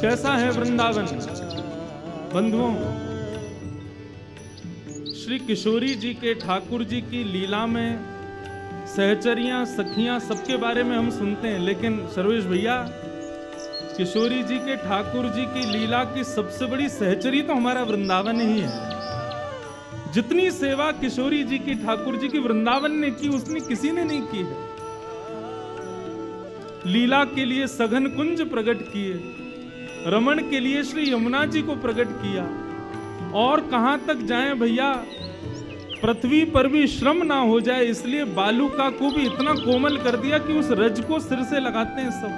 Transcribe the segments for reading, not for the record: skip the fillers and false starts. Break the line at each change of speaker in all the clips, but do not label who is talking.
कैसा है वृंदावन बंधुओं। श्री किशोरी जी के ठाकुर जी की लीला में सहचरियां सखियां सबके बारे में हम सुनते हैं, लेकिन सर्वेश भैया किशोरी जी के ठाकुर जी की लीला की सबसे बड़ी सहचरी तो हमारा वृंदावन ही है। जितनी सेवा किशोरी जी की ठाकुर जी की वृंदावन ने की उतनी किसी ने नहीं की है। लीला के लिए सघन कुंज प्रकट किए, रमण के लिए श्री यमुना जी को प्रकट किया, और कहां तक जाएं भैया, पृथ्वी पर भी श्रम ना हो जाए इसलिए बालूका को भी इतना कोमल कर दिया कि उस रज को सिर से लगाते हैं सब।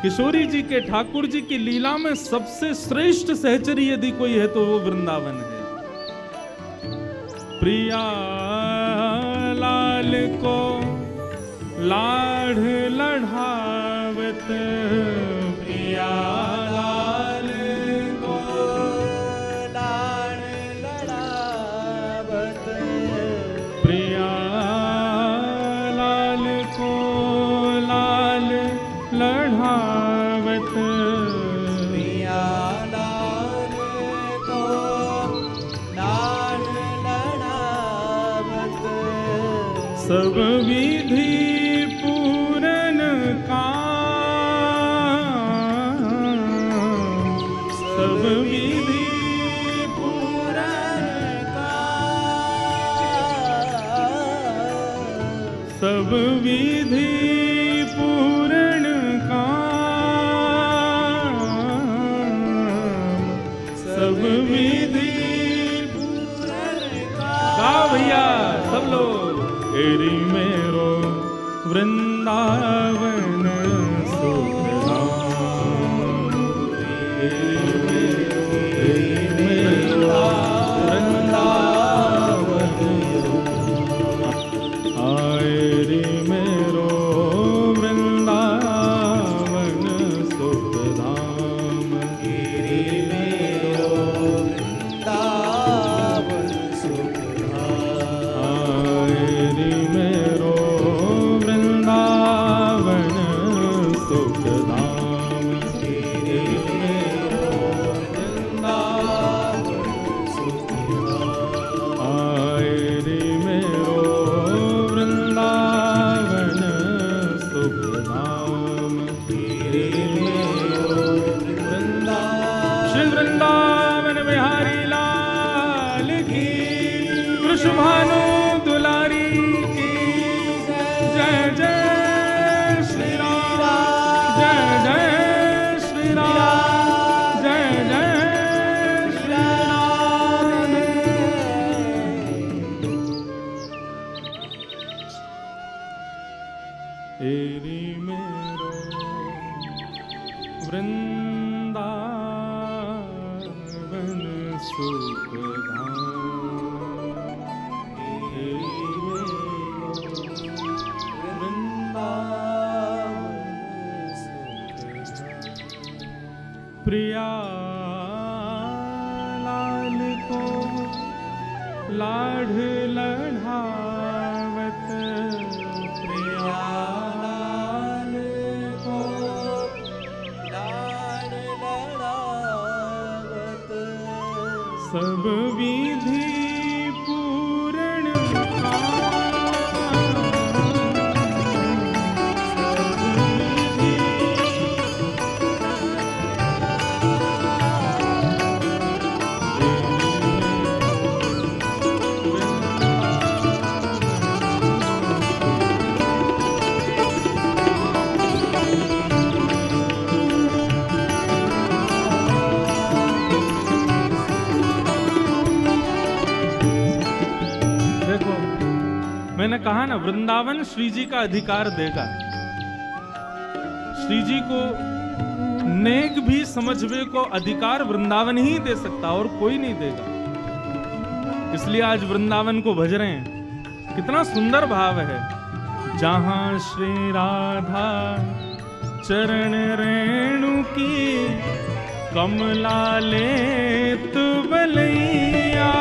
किशोरी जी के ठाकुर जी की लीला में सबसे श्रेष्ठ सहचरी यदि कोई है तो वो वृंदावन है। प्रिया लाल को लाढ़ लढ़ावत, प्रिया लाल को लाढ़ लढ़ावत, प्रिया लाल को लाल लढ़ावत, प्रिया लाल को लाल लढ़ावत, सब विधि पूरन काम, सब विधि पूरन काम, सब विधि पूरण काम, सब विधि पूरण काम। गाओ भैया सब लोग। एरी मेरो वृंदावन सुखधाम, एरी मेरो वृंदावन, एरी मेरो वृंदावन सुखधाम, एरी मेरो वृंदावन सुखधाम, एरी मेरो वृंदावन सुखधाम, एरी मेरो वृंदावन सुखधाम, एरी मेरो वृंदावन सुखधाम, एरी मेरो वृंदावन। श्री वृंदावन बिहारी लाल की, वृषभानु दुलारी की, जय जय श्री राम, जय जय श्री राम, जय जय श्री राम। एरी मेरो वृंदावन सुखधाम, एरी मेरो वृंदावन सुखधाम। प्रिया लाल को लाढ़ लढ़ावत, प्रिया लाल को लाढ़ लढ़ावत, सब विधि पूरण काम, सब विधि मैंने कहा ना वृंदावन श्री जी का अधिकार देगा। श्री जी को नेक भी समझवे को अधिकार वृंदावन ही दे सकता और कोई नहीं देगा। इसलिए आज वृंदावन को भज रहे हैं। कितना सुंदर भाव है। जहां श्री राधा चरण रेणु की कमला लेत बलैया,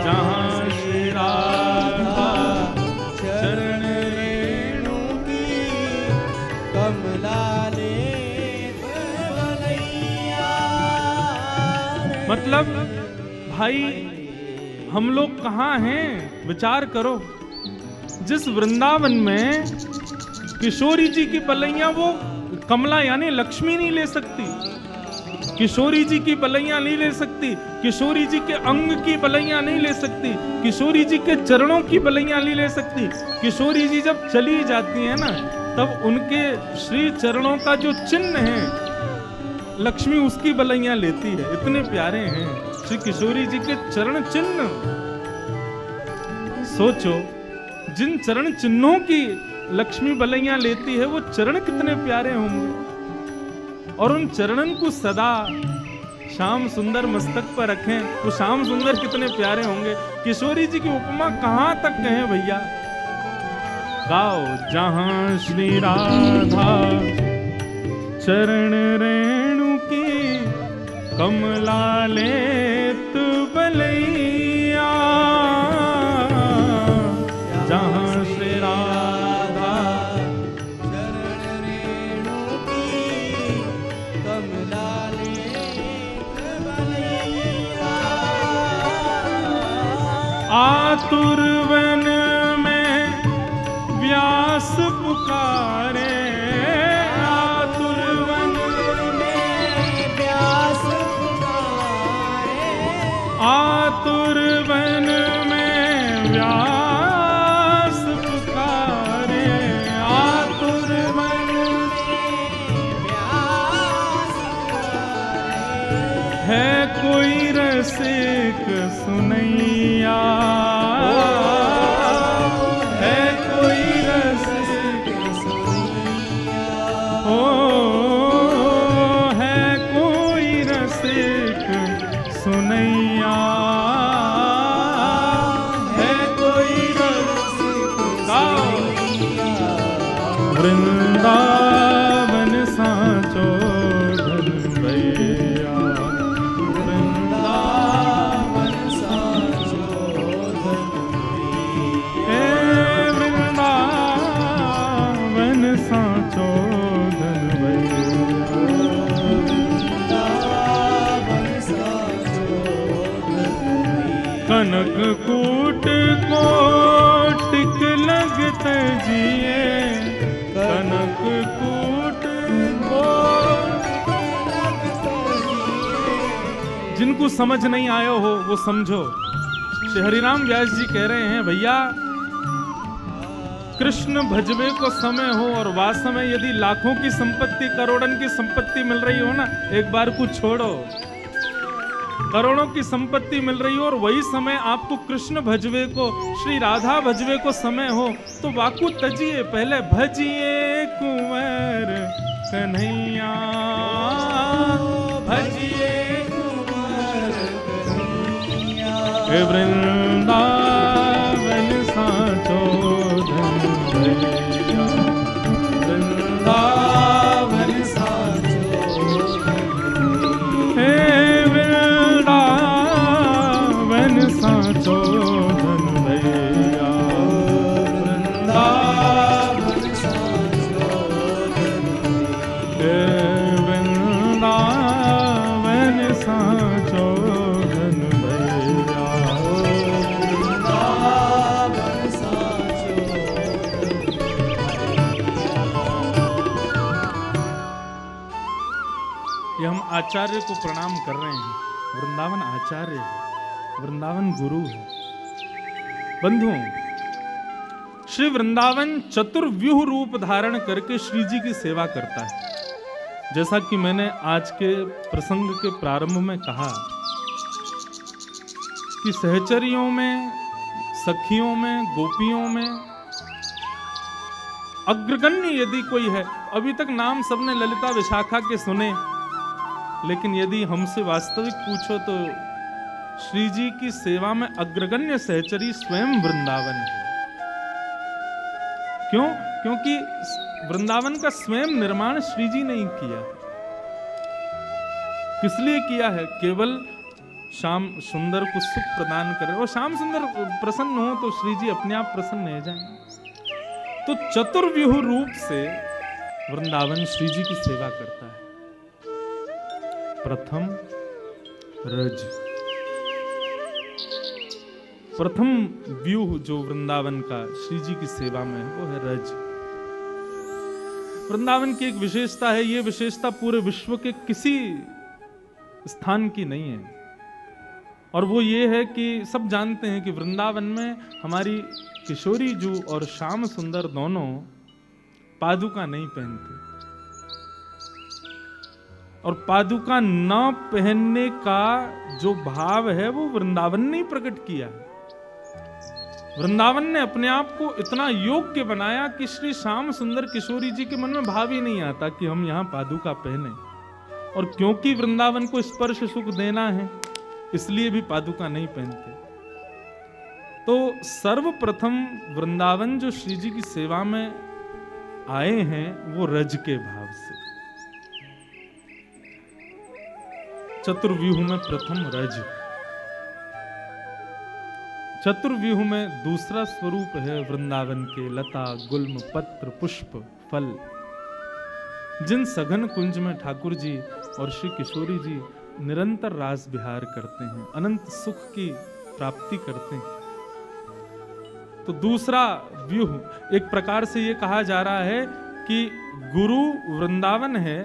जहां श्री राधा चरण रेणु मतलब भाई हम लोग कहाँ हैं, विचार करो। जिस वृंदावन में किशोरी जी की पलैयां वो कमला यानी लक्ष्मी नहीं ले सकती, किशोरी जी की पलैयां नहीं ले सकती, किशोरी जी के अंग की पलैयां नहीं ले सकती, किशोरी जी के चरणों की पलैयां नहीं ले सकती। किशोरी जी जब चली जाती है ना, तब उनके श्री चरणों का जो चिन्ह है, लक्ष्मी उसकी बलैयां लेती है। इतने प्यारे हैं श्री किशोरी जी के चरण चिन्ह। सोचो, जिन चरण चिन्हों की लक्ष्मी बलैयां लेती है, वो चरण कितने प्यारे होंगे। और उन चरणन को सदा श्याम सुंदर मस्तक पर रखें, तो श्याम सुंदर कितने प्यारे होंगे। किशोरी जी की उपमा कहां तक कहें भैया। गाओ जहां श्री राधा चरण रेणु की कमला लेत बलैया, जहां श्री राधा
चरण रेणु की कमला लेत बलैया,
आतुर वन में व्यास पुकारे, आतुर वन में व्यास पुकारे, आतुर वन में व्यास पुकारे, है कोई रसिक सुनैया, है कोई रसिक सुनैया, ओ है कोई रसिक सुनैया, है कोई रसिक सुनैया। वृंदावन साचो धन भैया, वृंदावन साचो धन भैया, वृंदावन साचो धन कनक कूट कोटिक लगत जिए, कनक कूट कोटिक लगत जिए। जिनको समझ नहीं आयो हो वो समझो। श्री हरिराम व्यास जी कह रहे हैं, भैया कृष्ण भजवे को समय हो और वास्तव में यदि लाखों की संपत्ति, करोड़न की संपत्ति मिल रही हो ना, एक बार कुछ छोड़ो, करोड़ों की संपत्ति मिल रही हो और वही समय आपको कृष्ण भजवे को, श्री राधा भजवे को समय हो, तो वाकु तजिए, पहले भजिए कुंवर कन्हैया, भजिए कुंवर कन्हैया, हे वृंदावन साचो धन भैया, वृंदावन साचो साचो धन भैया, वृंदावन साचो धन भैया, वृंदावन साचो धन भैया, वृंदावन साचो। ये हम आचार्य को प्रणाम कर रहे हैं। वृंदावन आचार्य है, वृंदावन गुरु है। बंधुओं, श्री वृंदावन चतुर्व्यूह रूप धारण करके श्री जी की सेवा करता है। जैसा कि मैंने आज के प्रसंग के प्रारंभ में कहा कि सहचरियों में, सखियों में, गोपियों में अग्रगण्य यदि कोई है, अभी तक नाम सबने ललिता विशाखा के सुने, लेकिन यदि हमसे वास्तविक पूछो तो श्री जी की सेवा में अग्रगण्य सहचरी स्वयं वृंदावन है। क्यों? क्योंकि वृंदावन का स्वयं निर्माण श्री जी ने ही किया। किस लिए किया है? केवल श्याम सुंदर को सुख प्रदान करे, और श्याम सुंदर प्रसन्न हो तो श्री जी अपने आप प्रसन्न हो जाएंगे। तो चतुर्व्यूह रूप से वृंदावन श्री जी की सेवा करता है। प्रथम रज, प्रथम व्यूह जो वृंदावन का श्री जी की सेवा में है वो है रज। वृंदावन की एक विशेषता है, ये विशेषता पूरे विश्व के किसी स्थान की नहीं है, और वो ये है कि सब जानते हैं कि वृंदावन में हमारी किशोरी जू और श्याम सुंदर दोनों पादुका नहीं पहनते, और पादुका न पहनने का जो भाव है वो वृंदावन ने प्रकट किया। वृंदावन ने अपने आप को इतना योग्य बनाया कि श्री श्याम सुंदर किशोरी जी के मन में भाव ही नहीं आता कि हम यहाँ पादुका पहने, और क्योंकि वृंदावन को स्पर्श सुख देना है इसलिए भी पादुका नहीं पहनते। तो सर्वप्रथम वृंदावन जो श्री जी की सेवा में आए हैं वो रज के भाव से। चतुर्व्यूह में प्रथम रज, चतुर्व्यूह में दूसरा स्वरूप है वृंदावन के लता गुल्म पत्र पुष्प फल, जिन सघन कुंज में ठाकुर जी और श्री किशोरी जी निरंतर रास विहार करते हैं, अनंत सुख की प्राप्ति करते हैं। तो दूसरा व्यूह एक प्रकार से ये कहा जा रहा है कि गुरु वृंदावन है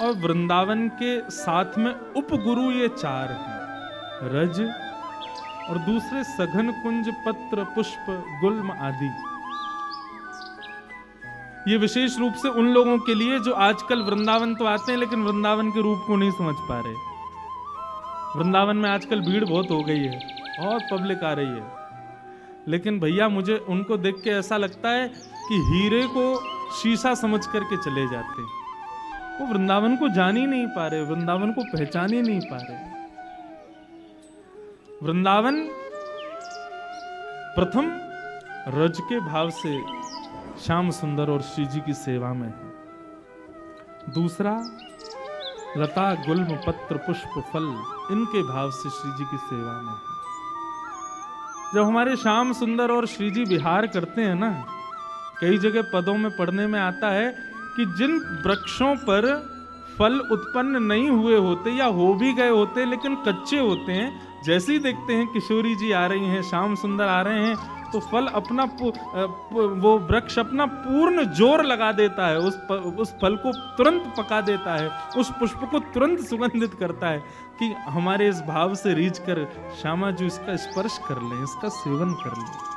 और वृंदावन के साथ में उपगुरु ये चार हैं, रज और दूसरे सघन कुंज पत्र पुष्प गुल्म आदि। ये विशेष रूप से उन लोगों के लिए जो आजकल वृंदावन तो आते हैं लेकिन वृंदावन के रूप को नहीं समझ पा रहे। वृंदावन में आजकल भीड़ बहुत हो गई है और पब्लिक आ रही है, लेकिन भैया मुझे उनको देख के ऐसा लगता है कि हीरे को शीशा समझ करके चले जाते हैं। वो वृंदावन को जान ही नहीं पा रहे, वृंदावन को पहचान ही नहीं पा रहे। वृंदावन प्रथम रज के भाव से श्याम सुंदर और श्री जी की सेवा में है, दूसरा लता गुल्म पत्र पुष्प फल इनके भाव से श्री जी की सेवा में है। जब हमारे श्याम सुंदर और श्री जी विहार करते हैं ना, कई जगह पदों में पढ़ने में आता है कि जिन वृक्षों पर फल उत्पन्न नहीं हुए होते या हो भी गए होते लेकिन कच्चे होते हैं, जैसे ही देखते हैं किशोरी जी आ रही हैं, श्याम सुंदर आ रहे हैं, तो फल अपना वो वृक्ष अपना पूर्ण जोर लगा देता है, उस फल को तुरंत पका देता है, उस पुष्प को तुरंत सुगंधित करता है कि हमारे इस भाव से रीझ कर श्यामा जी इसका स्पर्श कर लें, इसका सेवन कर लें।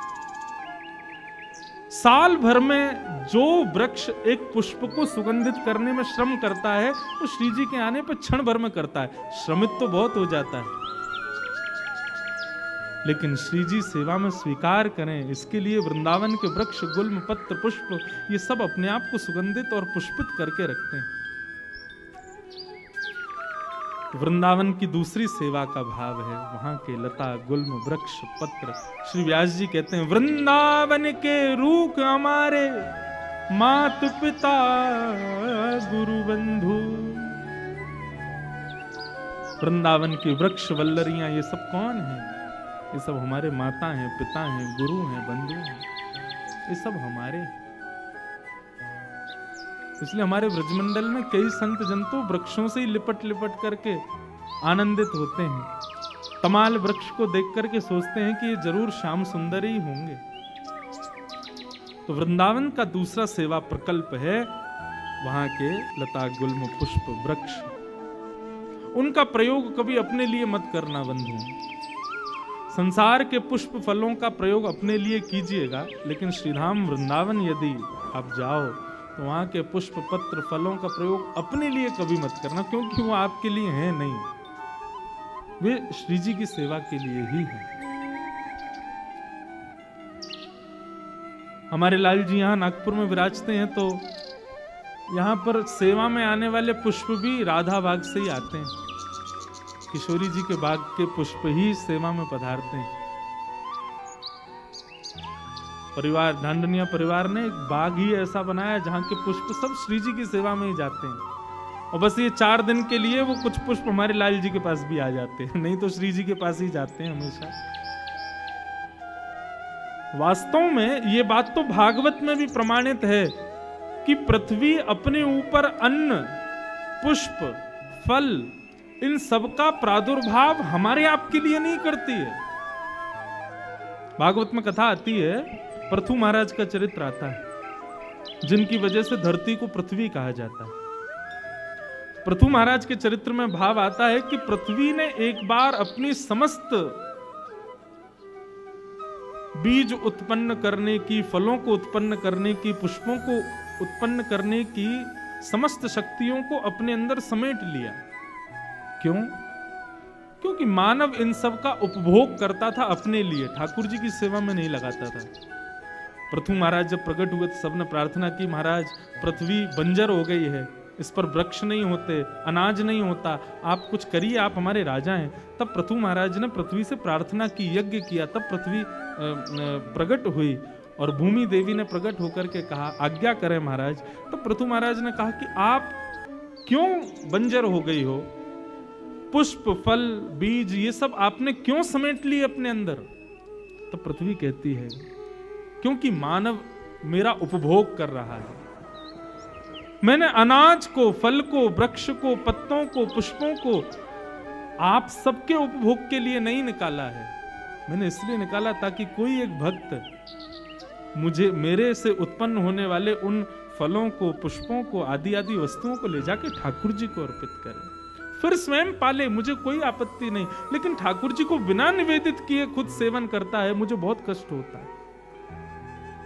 साल भर में जो वृक्ष एक पुष्प को सुगंधित करने में श्रम करता है वो श्री जी के आने पर क्षण भर में करता है। श्रमित तो बहुत हो जाता है, लेकिन श्री जी सेवा में स्वीकार करें इसके लिए वृंदावन के वृक्ष गुल्म पत्र पुष्प ये सब अपने आप को सुगंधित और पुष्पित करके रखते हैं। वृंदावन की दूसरी सेवा का भाव है वहां के लता गुल्म वृक्ष पत्र। श्री व्यास जी कहते हैं वृंदावन के रूख हमारे मात पिता गुरु बंधु। वृंदावन की वृक्ष वल्लरियां ये सब कौन है? ये सब हमारे माता हैं, पिता हैं, गुरु हैं, बंधु हैं, ये सब हमारे। इसलिए हमारे ब्रजमंडल में कई संत जन तो वृक्षों से ही लिपट लिपट करके आनंदित होते हैं। तमाल वृक्ष को देख करके सोचते हैं कि ये जरूर श्याम सुंदर ही होंगे। तो वृंदावन का दूसरा सेवा प्रकल्प है वहां के लता गुल्म पुष्प वृक्ष। उनका प्रयोग कभी अपने लिए मत करना बंधु। संसार के पुष्प फलों का प्रयोग अपने लिए कीजिएगा, लेकिन श्रीधाम वृंदावन यदि आप जाओ तो वहां के पुष्प पत्र फलों का प्रयोग अपने लिए कभी मत करना, क्योंकि वो आपके लिए हैं नहीं, वे श्री जी की सेवा के लिए ही हैं। हमारे लाल जी यहाँ नागपुर में विराजते हैं, तो यहाँ पर सेवा में आने वाले पुष्प भी राधा बाग से ही आते हैं। किशोरी जी के बाग के पुष्प ही सेवा में पधारते हैं। परिवार ढांडनिया परिवार ने एक बाग ही ऐसा बनाया जहां के पुष्प सब श्री जी की सेवा में ही जाते हैं, और बस ये 4 दिन के लिए वो कुछ पुष्प हमारे लाल जी के पास भी आ जाते हैं, नहीं तो श्री जी के पास ही जाते हैं हमेशा। वास्तव में ये बात तो भागवत में भी प्रमाणित है कि पृथ्वी अपने ऊपर अन्न, पुष्प, फल, इन सब का प्रादुर्भाव हमारे आपके लिए नहीं करती है। भागवत में कथा आती है, पृथु महाराज का चरित्र आता है, जिनकी वजह से धरती को पृथ्वी कहा जाता है। पृथु महाराज के चरित्र में भाव आता है कि पृथ्वी ने एक बार अपनी समस्त बीज उत्पन्न करने की, फलों को उत्पन्न करने की, पुष्पों को उत्पन्न करने की समस्त शक्तियों को अपने अंदर समेट लिया। क्यों? क्योंकि मानव इन सब का उपभोग करता था अपने लिए, ठाकुर जी की सेवा में नहीं लगाता था। पृथु महाराज जब प्रकट हुए तो सबने प्रार्थना की, महाराज पृथ्वी बंजर हो गई है, इस पर वृक्ष नहीं होते, अनाज नहीं होता, आप कुछ करिए, आप हमारे राजा हैं। तब पृथु महाराज ने पृथ्वी से प्रार्थना की, यज्ञ किया, तब पृथ्वी प्रकट हुई और भूमि देवी ने प्रकट होकर के कहा, आज्ञा करें महाराज। तब पृथु महाराज ने कहा कि आप क्यों बंजर हो गई हो, पुष्प, फल, बीज, ये सब आपने क्यों समेट लिए अपने अंदर? तो पृथ्वी कहती है, क्योंकि मानव मेरा उपभोग कर रहा है। मैंने अनाज को, फल को, वृक्ष को, पत्तों को, पुष्पों को आप सबके उपभोग के लिए नहीं निकाला है। मैंने इसलिए निकाला ताकि कोई एक भक्त मुझे, मेरे से उत्पन्न होने वाले उन फलों को, पुष्पों को, आदि आदि वस्तुओं को ले जाके ठाकुर जी को अर्पित करे, फिर स्वयं पाले, मुझे कोई आपत्ति नहीं। लेकिन ठाकुर जी को बिना निवेदित किए खुद सेवन करता है, मुझे बहुत कष्ट होता है।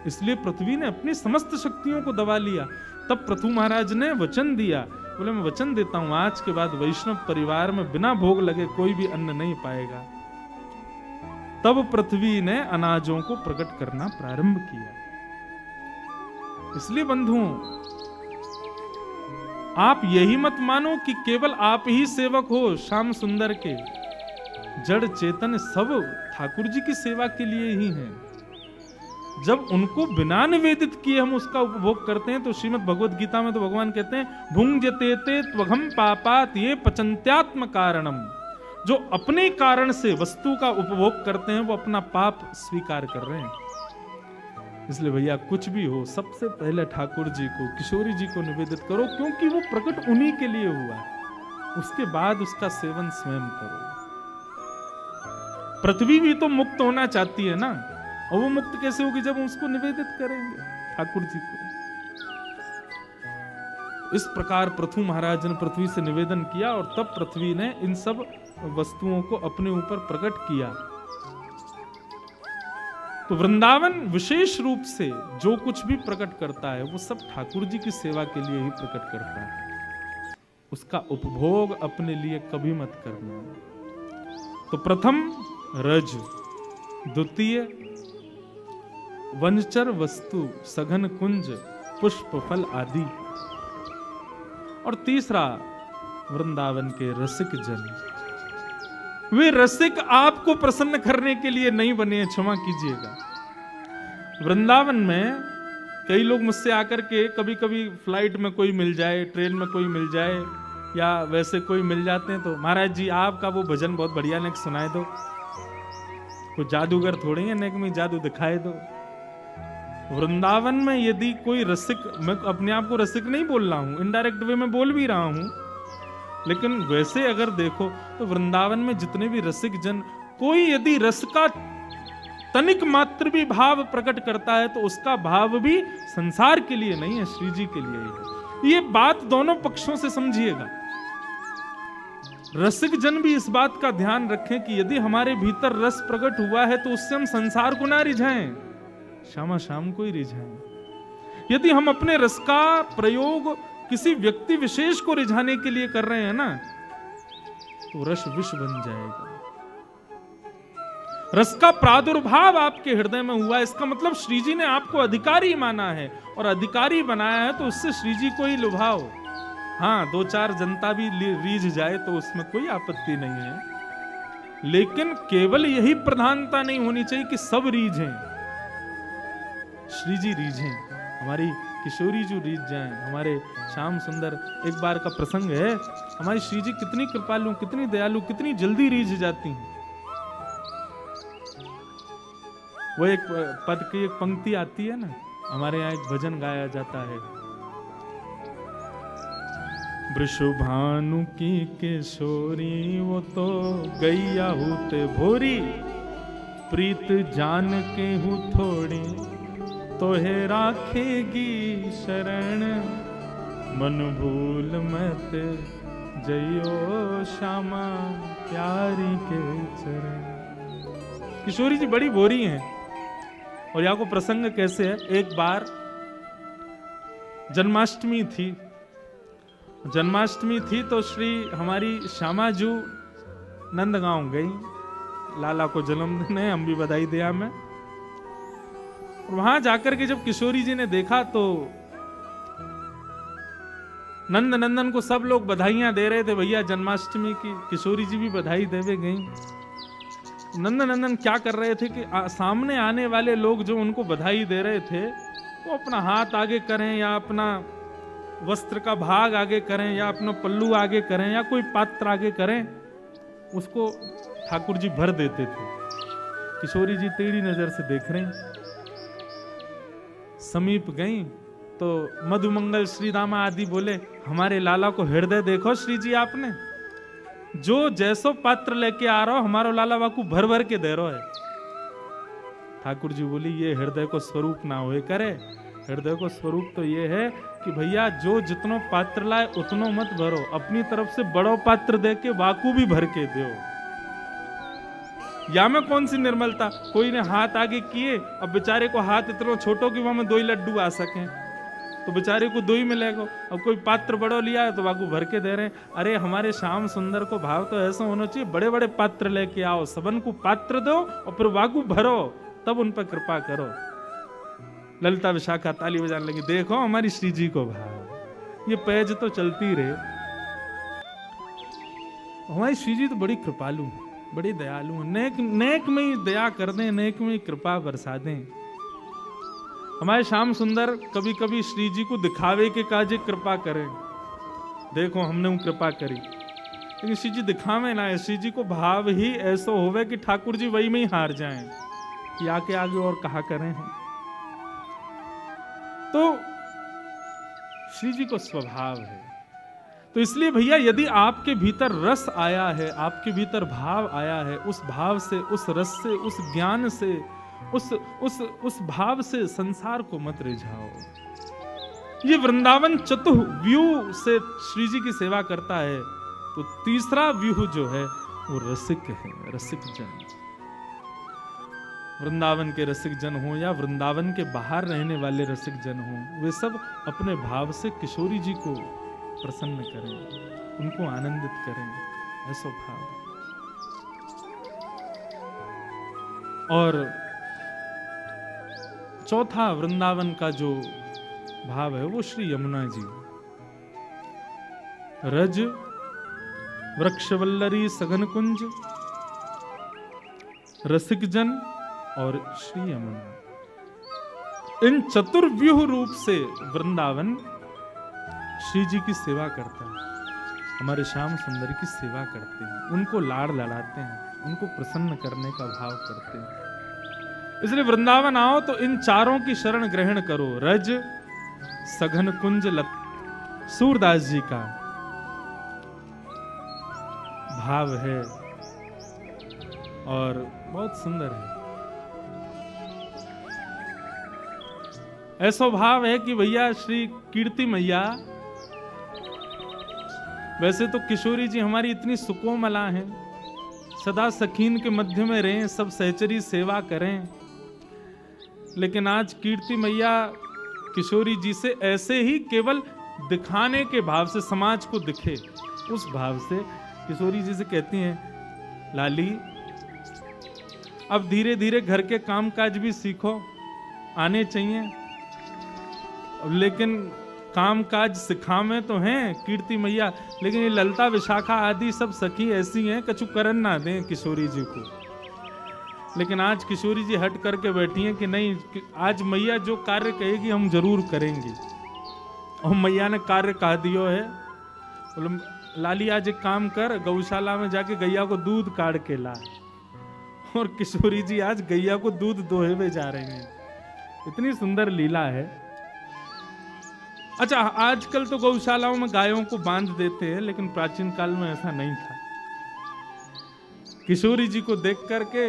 इसलिए पृथ्वी ने अपनी समस्त शक्तियों को दबा लिया। तब पृथु महाराज ने वचन दिया, बोले मैं वचन देता हूं, आज के बाद वैष्णव परिवार में बिना भोग लगे कोई भी अन्न नहीं पाएगा। तब पृथ्वी ने अनाजों को प्रकट करना प्रारंभ किया। इसलिए बंधुओं, आप यही मत मानो कि केवल आप ही सेवक हो श्याम सुंदर के। जड़ चेतन सब ठाकुर जी की सेवा के लिए ही हैं। जब उनको बिना निवेदित किए हम उसका उपभोग करते हैं, तो श्रीमद् भगवद गीता में तो भगवान कहते हैं, भुंजते ते त्वघम पापात ये पचंत्यात्म कारणम। जो अपने कारण से वस्तु का उपभोग करते हैं वो अपना पाप स्वीकार कर रहे हैं। इसलिए भैया कुछ भी हो, सबसे पहले ठाकुर जी को, किशोरी जी को निवेदित करो, क्योंकि वो प्रकट उन्हीं के लिए हुआ। उसके बाद उसका सेवन स्वयं करो। पृथ्वी भी तो मुक्त होना चाहती है ना, और वो मुक्त कैसे होगी जब हम उसको निवेदित करेंगे ठाकुर जी को। इस प्रकार पृथु महाराज ने पृथ्वी से निवेदन किया और तब पृथ्वी ने इन सब वस्तुओं को अपने ऊपर प्रकट किया। तो वृंदावन विशेष रूप से जो कुछ भी प्रकट करता है वो सब ठाकुर जी की सेवा के लिए ही प्रकट करता है। उसका उपभोग अपने लिए कभी मत करना। तो प्रथम रज, द्वितीय वनचर वस्तु, सघन कुंज, पुष्प, फल आदि, और तीसरा वृंदावन के रसिक जन। वे रसिक आपको प्रसन्न करने के लिए नहीं बने, क्षमा कीजिएगा। वृंदावन में कई लोग मुझसे आकर के, कभी कभी फ्लाइट में कोई मिल जाए, ट्रेन में कोई मिल जाए, या वैसे कोई मिल जाते हैं, तो महाराज जी आपका वो भजन बहुत बढ़िया, नेक सुनाए दो। कोई जादूगर थोड़े हैं नेक में जादू दिखाए दो। वृंदावन में यदि कोई रसिक, मैं अपने आप को रसिक नहीं बोल रहा हूं, इनडायरेक्ट वे में बोल भी रहा हूं, लेकिन वैसे अगर देखो तो वृंदावन में जितने भी रसिक जन, कोई यदि रस का तनिक मात्र भी भाव प्रकट करता है तो उसका भाव भी संसार के लिए नहीं है, श्री जी के लिए है। ये बात दोनों पक्षों से समझिएगा। रसिक जन भी इस बात का ध्यान रखें कि यदि हमारे भीतर रस प्रकट हुआ है तो उससे हम संसार को ना रिझाएं, श्यामा श्याम को ही रिझाएं। यदि हम अपने रस का प्रयोग किसी व्यक्ति विशेष को रिझाने के लिए कर रहे हैं ना, तो रस विष बन जाएगा। रस का प्रादुर्भाव आपके हृदय में हुआ, इसका मतलब श्री जी ने आपको अधिकारी माना है, और अधिकारी बनाया है तो उससे श्री जी को ही लुभाओ। हाँ, दो चार जनता भी रीझ जाए तो उसमें कोई आपत्ति नहीं है, लेकिन केवल यही प्रधानता नहीं होनी चाहिए कि सब रीझें, श्री जी रीझें, हमारी किशोरी जो रीझ जाएं, हमारे श्याम सुंदर। एक बार का प्रसंग है, हमारी श्री जी कितनी कृपालु, कितनी दयालु, कितनी जल्दी रीझ जाती हैं। वो एक पद की एक पंक्ति आती है ना, हमारे यहाँ एक भजन गाया जाता है, वृषभानु की किशोरी वो तो गैया होते भोरी, प्रीत जान के हूँ थोड़ी तो है राखेगी शरण, मन भूल मत जइयो श्यामा प्यारी के चरण। किशोरी जी बड़ी भोरी हैं। और यहाँ को प्रसंग कैसे है, एक बार जन्माष्टमी थी तो श्री हमारी श्यामा जू नंदगांव गई, लाला को जन्मदिन है, हम भी बधाई दिया मैं। और वहां जाकर के जब किशोरी जी ने देखा तो नंद नंदन को सब लोग बधाइयां दे रहे थे, भैया जन्माष्टमी की। किशोरी जी भी बधाई देवे गई। नंद नंदन क्या कर रहे थे कि सामने आने वाले लोग जो उनको बधाई दे रहे थे वो अपना हाथ आगे करें या अपना वस्त्र का भाग आगे करें या अपना पल्लू आगे करें या कोई पात्र आगे करें, उसको ठाकुर जी भर देते थे। किशोरी जी टेढ़ी नजर से देख रहे, समीप गई तो मधुमंगल श्री रामा आदि बोले, हमारे लाला को हृदय देखो श्री जी, आपने जो जैसो पात्र लेके आ रहा हो हमारो लाला बाकू भर भर के दे रहा है। ठाकुर जी बोली, ये हृदय को स्वरूप ना होए करे। हृदय को स्वरूप तो ये है कि भैया जो जितनो पात्र लाए उतनो मत भरो, अपनी तरफ से बड़ो पात्र दे के बाकू भी भर के दो। या में कौन सी निर्मलता, कोई ने हाथ आगे किए, अब बेचारे को हाथ इतना छोटो कि वहां में 2 लड्डू आ सके तो बेचारे को 2 ही मिलेगा। अब कोई पात्र बड़ो लिया है तो बाकू भर के दे रहे हैं। अरे हमारे श्याम सुंदर को भाव तो ऐसा होना चाहिए, बड़े बड़े पात्र लेके आओ, सबन को पात्र दो और फिर बाकू भरो, तब उन पर कृपा करो। ललिता विशाखा ताली बजाने लगी, देखो हमारी श्री जी को भाव, ये पैज तो चलती रहे। हमारी श्री जी तो बड़ी कृपालु, बड़ी दयालु, नेक में ही दया कर दें, नेक में ही कृपा बरसा दें। हमारे श्याम सुंदर कभी कभी श्री जी को दिखावे के काजे कृपा करें, देखो हमने वो कृपा करी, लेकिन श्री जी दिखावे ना, श्री जी को भाव ही ऐसा होवे कि ठाकुर जी वही में ही हार जाएं कि आके आगे और कहा करें हम। तो श्री जी को स्वभाव है। तो इसलिए भैया यदि आपके भीतर रस आया है, आपके भीतर भाव आया है, उस भाव से, उस रस से, उस ज्ञान से, उस भाव से संसार को मत रिझाओ। ये वृंदावन चतुर्व्यूह से श्री जी की सेवा करता है। तो तीसरा व्यूह जो है वो रसिक है, रसिक जन। वृंदावन के रसिक जन हो या वृंदावन के बाहर रहने वाले रसिक जन हो, वे सब अपने भाव से किशोरी जी को प्रसन्न करें, उनको आनंदित करें, ऐसा भाव। और चौथा वृंदावन का जो भाव है वो श्री यमुना जी, रज वृक्षवल्लरी सघन कुंज, रसिक जन और श्री यमुना, इन चतुर्व्यूह रूप से वृंदावन श्री जी की सेवा करता है, हमारे श्याम सुंदर की सेवा करते हैं, उनको लाड़ लड़ाते हैं, उनको प्रसन्न करने का भाव करते हैं। इसलिए वृंदावन आओ तो इन चारों की शरण ग्रहण करो, रज सघन कुंज लत। सूरदास जी का भाव है और बहुत सुंदर है। ऐसा भाव है कि भैया श्री कीर्ति मैया, वैसे तो किशोरी जी हमारी इतनी सुकोमला हैं, सदा सखीन के मध्य में रहें, सब सहचरी सेवा करें, लेकिन आज कीर्ति मैया किशोरी जी से ऐसे ही केवल दिखाने के भाव से, समाज को दिखे उस भाव से किशोरी जी से कहती हैं, लाली अब धीरे धीरे घर के कामकाज भी सीखो, आने चाहिए, लेकिन कामकाज सिखावे तो हैं कीर्ति मैया, लेकिन ये ललिता विशाखा आदि सब सखी ऐसी हैं कछु करन ना दें किशोरी जी को। लेकिन आज किशोरी जी हट करके बैठी हैं कि नहीं, आज मैया जो कार्य कहेगी हम जरूर करेंगे। और मैया ने कार्य कह दियो है, बोले लाली आज एक काम कर, गौशाला में जाके गैया को दूध काट के ला। और किशोरी जी आज गैया को दूध दोहे में जा रहे हैं। इतनी सुंदर लीला है। अच्छा, आजकल तो गौशालाओं में गायों को बांध देते हैं, लेकिन प्राचीन काल में ऐसा नहीं था। किशोरी जी को देख करके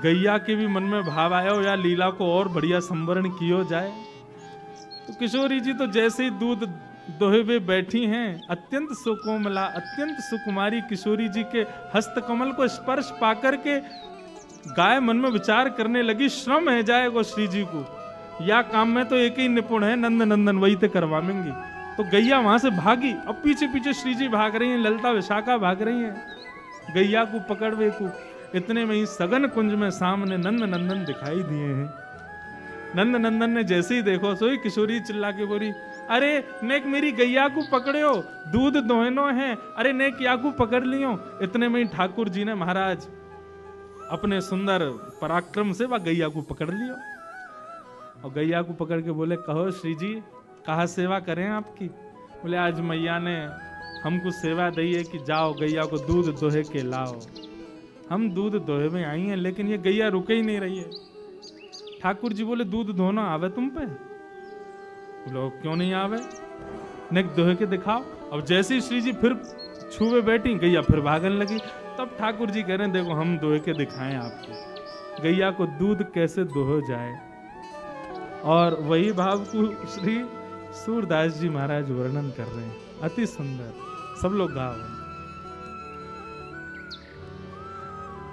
गैया के भी मन में भाव आया हो या लीला को और बढ़िया संवरण किया जाए। तो किशोरी जी तो जैसे ही दूध दोहे हुए बैठी हैं, अत्यंत सुकोमला, अत्यंत सुकुमारी किशोरी जी के हस्तकमल को स्पर्श पाकर के गाय मन में विचार करने लगी, श्रम है जाएगा श्री जी को, या काम में तो एक ही निपुण है, नंद नंदन वही तो करवाएंगी। तो गैया वहां से भागी, अब पीछे पीछे श्री जी भाग रही हैं, ललिता विशाखा भाग रही हैं गैया को पकड़वे को। इतने में ही सघन कुंज में सामने नंद नंदन दिखाई दिए हैं। नंद नंदन ने जैसे ही देखो सोई किशोरी चिल्ला के बोली, अरे नेक मेरी गैया को पकड़ो, दूध दोहनो है, अरे नेक या को पकड़ लियो। इतने में ही ठाकुर जी ने महाराज अपने सुंदर पराक्रम से वह गैया को पकड़ लियो और गैया को पकड़ के बोले, कहो श्री जी कहा सेवा करें आपकी। बोले, आज मैया ने हमको सेवा दी है कि जाओ गैया को दूध दोहे के लाओ। हम दूध दोहे में आई हैं, लेकिन ये गैया रुके ही नहीं रही है। ठाकुर जी बोले, दूध धोना आवे तुम पे? बोलो, क्यों नहीं आवे, नेक दोहे के दिखाओ। अब जैसे ही श्री जी फिर छुए बैठी, गैया फिर भागने लगी। तब ठाकुर जी कह रहे हैं, देखो हम दोहे के दिखाएं आपको, गैया को दूध कैसे दोहो जाए। और वही भाव को श्री सूरदास जी महाराज वर्णन कर रहे हैं, अति सुंदर। सब लोग गाओ।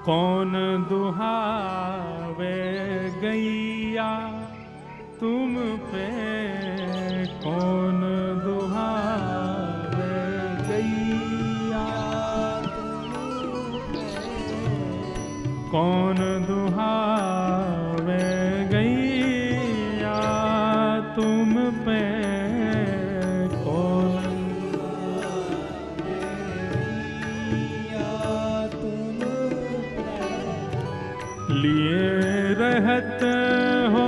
कौन दुहावे गैया तुम पे, कौन दुहावे गैया तुम पे, कौन दुहावे गैया तुम पे, कौन लिए रहत हो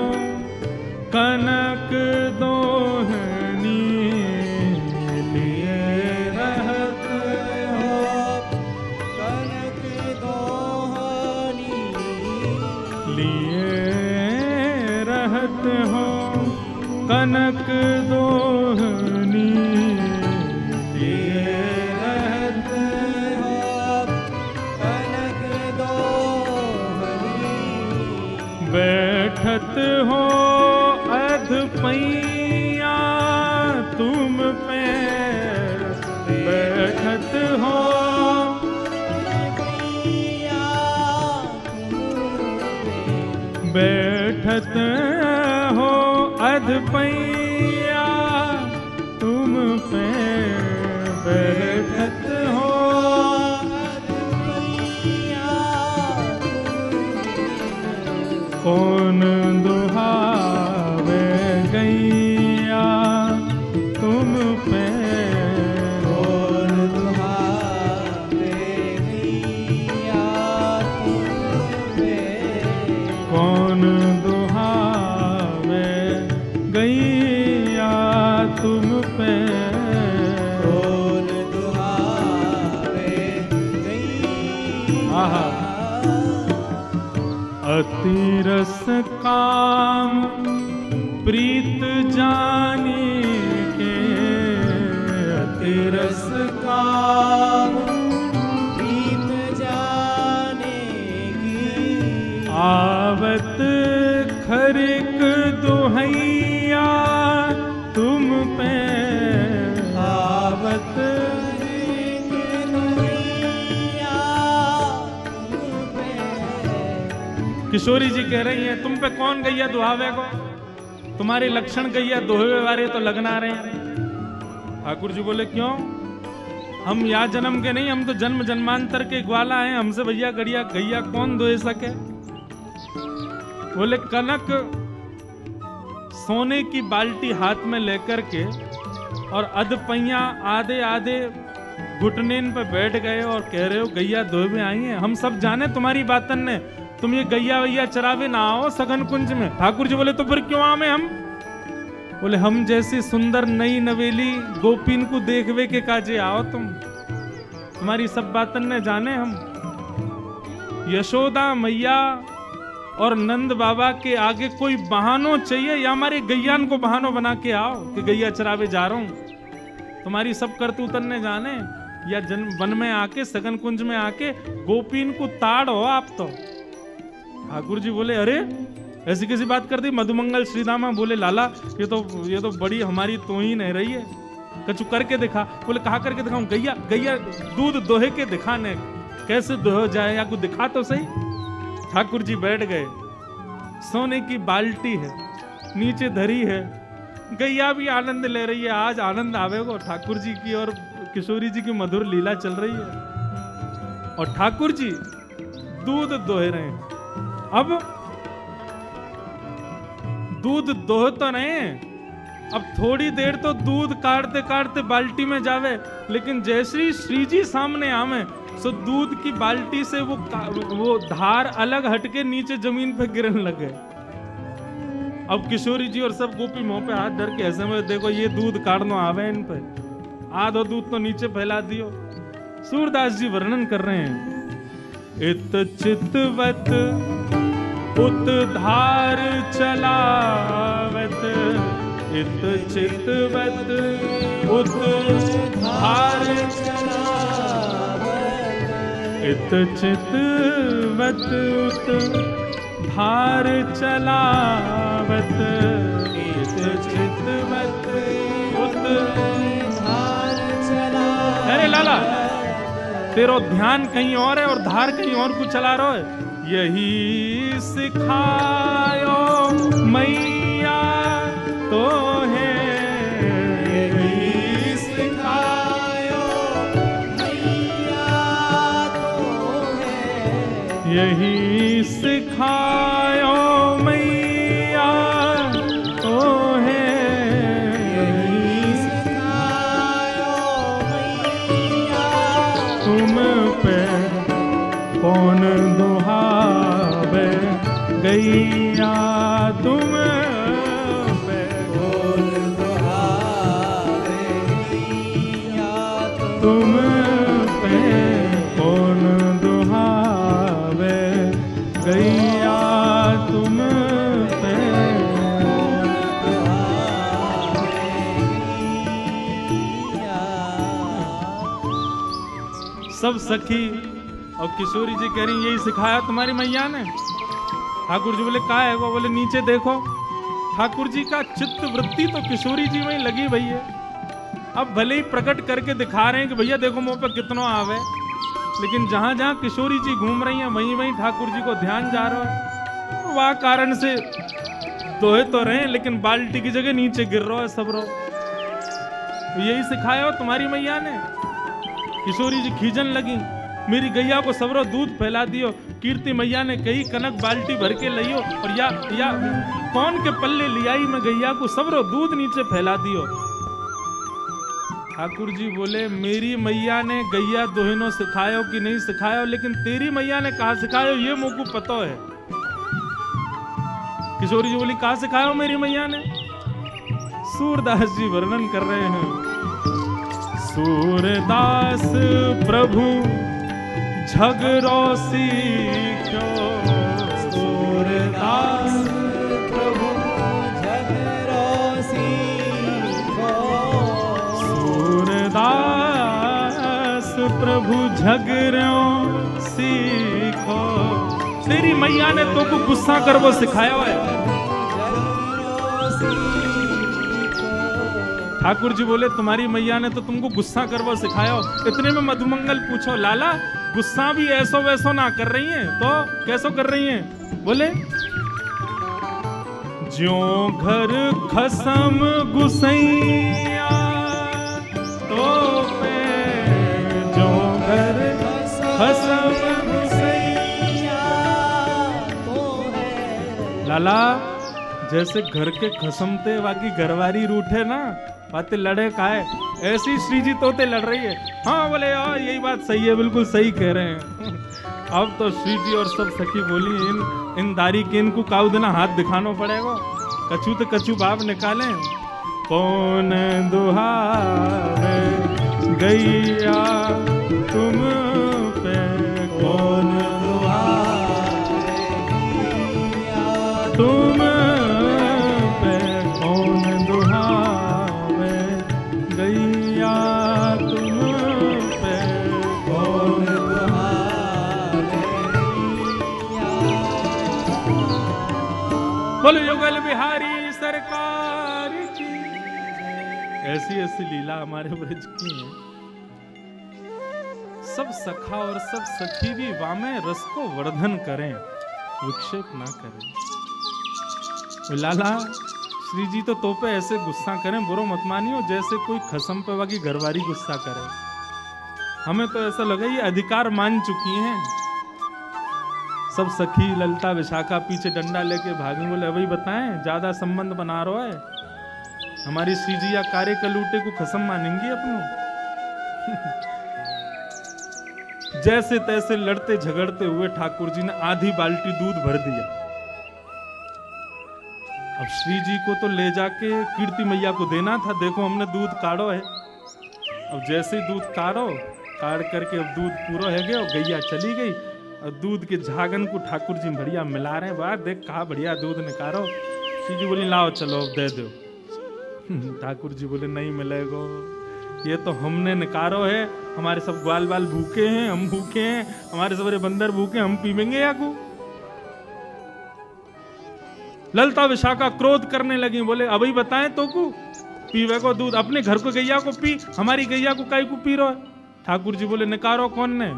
कनक दोहनी, लिए रहत हो
कनक दोहनी,
लिए रहत हो कनक दोहनी, लिए रहत
हो कनक दोहनी,
बैठत हो अध पैया तुम पे, बैठत हो बैठत हो अध पैया तुम पे, बैठत हो कौन दुहावे गैया तुम पे,
कौन दुहावे गैया तुम पे,
कौन दुहावे गैया तुम पे,
कौन दुहावे गैया।
आहा। अति रस काम प्रीत जाने के, अति रस काम
प्रीत जाने की,
आवत खरिक दुहैया तुम पे, आवत
खरिक दुहैया तुम पे।
किशोरी जी कह रही हैं, तुम पे कौन गैया दुहावे को, तुम्हारे लक्षण गैया दोहे वाले तो लगना रहे हैं। ठाकुर जी बोले, क्यों, हम या जन्म के नहीं, हम तो जन्म जन्मांतर के ग्वाला हैं, हमसे भैया गड़िया गैया कौन दोहे सके। बोले, कनक सोने की बाल्टी हाथ में लेकर के और अधपैया आधे आधे घुटनेन पे बैठ गए और कह रहे हो गैया दोहे में आई हैं। हम सब जाने तुम्हारी बातन ने, तुम ये गैया वैया चरावे ना आओ सघन कुंज में। ठाकुर जी बोले, तो फिर क्यों आवे हम। बोले, हम जैसी सुंदर नई नवेली गोपीन को देखवे के काजे आओ तुम, तुम्हारी सब बातन ने जाने हम। यशोदा मैया और नंद बाबा के आगे कोई बहानो चाहिए या हमारे गैयान को बहानो बना के आओ कि गैया चरावे जा रहा हूं। तुम्हारी सब करतूतन ने जाने या वन में आके सगन कुंज में आके गोपीन को ताड़ हो आप तो। ठाकुर जी बोले अरे ऐसी कैसी बात कर दी। मधुमंगल श्रीदामा बोले लाला ये तो बड़ी हमारी तोहीन है रही है। कछु करके दिखा। बोले कहा करके दिखाऊं। गैया दूध दोहे के दिखाने कैसे दोह जाए या कुछ दिखा तो सही। ठाकुर जी बैठ गए। सोने की बाल्टी है नीचे धरी है। गैया भी आनंद ले रही है। आज आनंद आवेगो ठाकुर जी की और किशोरी जी की मधुर लीला चल रही है और ठाकुर जी दूध दोह रहे हैं। अब दूध दोह तो नहीं, अब थोड़ी देर तो दूध काटते काटते बाल्टी में जावे, लेकिन जैसे श्री जी सामने आवे सो दूध की बाल्टी से वो धार अलग हटके नीचे जमीन पे गिरने लगे। अब किशोरी जी और सब गोपी मुंह पे हाथ धर के ऐसे में देखो ये दूध काटना आवे इन पे। आधो दूध तो नीचे फैला दियो। सूरदास जी वर्णन कर रहे हैं। इत चितवत उत धार चलावत, इत चितवत उत धार चलावत, इत चितवत उत धार चलावत, इत चितवत उत धार चलावत। अरे लाला तेरो ध्यान कहीं और है और धार कहीं और कुछ चला रहा है। यही सिखायो मैया तो है, यही सिखायो मैया तो है, यही सिखायो मैया तो है, यही सिखायो मैया तुम पे कौन दुहावे गैया तुम पे कौन दुहावे गैया तुम पे कौन दुहावे गैया तुम पे कौन दुहावे गैया। सब सखी और किशोरी जी कह रही यही सिखाया तुम्हारी मैया ने। ठाकुर जी बोले का है वो? बोले नीचे देखो। ठाकुर जी का चित्त वृत्ति तो किशोरी जी में लगी भई है। अब भले ही प्रकट करके दिखा रहे हैं कि भैया देखो मुंह पे कितना आवे, लेकिन जहां जहां किशोरी जी घूम रही हैं वहीं वहीं ठाकुर जी को ध्यान जा रहा है। वह कारण से दोहे तो रहे लेकिन बाल्टी की जगह नीचे गिर रहा है सब रो। यही सिखाया हो तुम्हारी मैया ने। किशोरी जी खींचन लगी मेरी गैया को सबरो दूध फैला दियो। कीर्ति मैया ने कही कनक बाल्टी भर के लियो और या कौन के पल्ले लियाई में गैया को सबरो दूध नीचे फैला दियो। ठाकुर जी बोले मेरी मैया ने गैया दोहिनो सिखायो कि नहीं सिखायो, लेकिन तेरी मैया ने कहा सिखायो ये मुझको पता है। किशोरी जी बोली कहा सिखायो मेरी मैया ने? सूरदास जी वर्णन कर रहे हैं। सूरदास प्रभु झगड़ो सीखो, सूरदास प्रभु झगड़ो सीखो, सूरदास प्रभु झगड़ो सीखो। तेरी मैया ने तो को गुस्सा कर वो सिखाया है। ठाकुर जी बोले तुम्हारी मैया ने तो तुमको गुस्सा कर वो सिखाया हो। इतने में मधुमंगल पूछो लाला गुस्सा भी ऐसो वैसो ना कर रही हैं तो कैसो कर रही हैं? बोले ज्यों घर खसम गुसैया तो पे, ज्यों घर खसम गुसैया तो है। लाला जैसे घर के खसमते बाकी घरवारी रूठे ना बातें लड़े काहे, ऐसी श्री जी तोते लड़ रही है। हाँ बोले यार यही बात सही है, बिल्कुल सही कह रहे हैं। अब तो श्री जी और सब सखी बोली इन दारी के इनको काउ देना हाथ दिखाना पड़ेगा। कछु तो कछु बाप निकाले। कौन दुहावे गैया तुम पे, कौन दुहावे बोलो युगल बिहारी सरकार की। ऐसी ऐसी लीला हमारे ब्रज की है। सब सखा और सब सखी भी वामे रस को वर्धन करें, विक्षेप ना करें। वो लाला श्री जी तो पे ऐसे गुस्सा करें, बुरो मत मानियो, जैसे कोई खसम पे वाकी घरवारी गुस्सा करे। हमें तो ऐसा लगा ये अधिकार मान चुकी हैं। सब सखी ललता विशाखा पीछे डंडा लेके भागी, बोले अभी बताएं ज्यादा संबंध बना रहा है हमारी श्री जी या कार्य कलूटे को खसम मानेंगी अपनों। जैसे तैसे लड़ते झगड़ते हुए ठाकुर जी ने आधी बाल्टी दूध भर दिया। अब श्री जी को तो ले जाके कीर्ति मैया को देना था। देखो हमने दूध काढ़ो है। अब जैसे ही दूध काढ़ करके अब दूध पूरा है गया और गैया चली गई और दूध के झागन को ठाकुर जी बढ़िया मिला रहे हैं। वाह देख कहा बढ़िया दूध निकालो। श्री जी बोली लाओ चलो अब दे दो। ठाकुर जी बोले नहीं मिलेगा, ये तो हमने निकारो है। हमारे सब ग्वाल बाल भूखे हैं, हम भूखे हैं, हमारे सबरे बंदर भूखे, हम पीवेंगे या को। ललता विशाखा क्रोध करने लगी, बोले अभी बताएं तो को पीवे को दूध, अपने घर को गैया को पी, हमारी गैया को काई को पी रहा है। ठाकुर जी बोले निकारो कौन ने,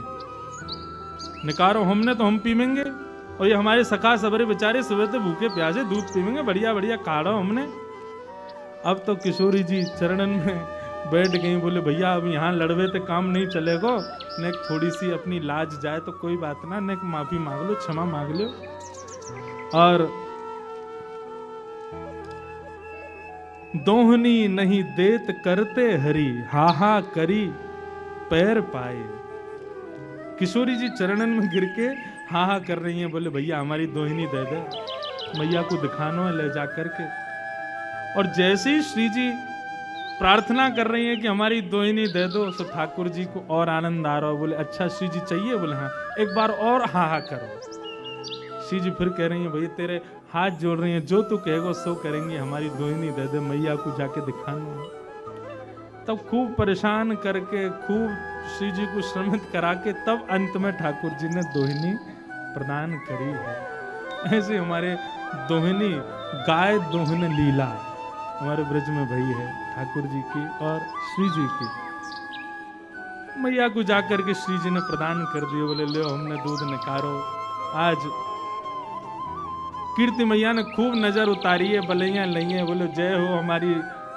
निकारो हमने तो हम पीवेंगे, और ये हमारे सखा सबरे बेचारे सुबह से भूखे प्यासे दूध पीवेंगे, बढ़िया बढ़िया काढ़ो हमने। अब तो किशोरी जी चरणन में बैठ गई, बोले भैया अब यहाँ लड़वे तो काम नहीं चलेगा, ने थोड़ी सी अपनी लाज जाए तो कोई बात ना, ने माफी मांग लो, क्षमा मांग लो। और दोहनी नहीं देत करते हरी, हाहा करी पैर पाए। किशोरी जी चरणन में गिर के हाहा कर रही हैं, बोले भैया हमारी दोहिनी दे दे, मैया को दिखानो है ले जा करके। और जैसे ही श्री जी प्रार्थना कर रही हैं कि हमारी दोहिनी दे दो, तो ठाकुर जी को और आनंद आ रहा है। बोले अच्छा श्री जी चाहिए, बोले हाँ एक बार और हाहा करो। श्री जी फिर कह रही हैं भैया तेरे हाथ जोड़ रही हैं, जो तू कहेगा सो करेंगे, हमारी दोहिनी दे दे, मैया को जाके दिखाना। तब खूब परेशान करके खूब श्री जी को श्रमित करा के तब अंत में ठाकुर जी ने दोहिनी प्रदान करी है। ऐसे हमारे दोहिनी गाय दोहन लीला हमारे ब्रज में भई है ठाकुर जी की और श्री जी की। मैया को जाकर के श्री जी ने प्रदान कर दिए, बोले ले हमने दूध निकारो। आज कीर्ति मैया ने खूब नजर उतारी है, बलैया लइया, बोले जय हो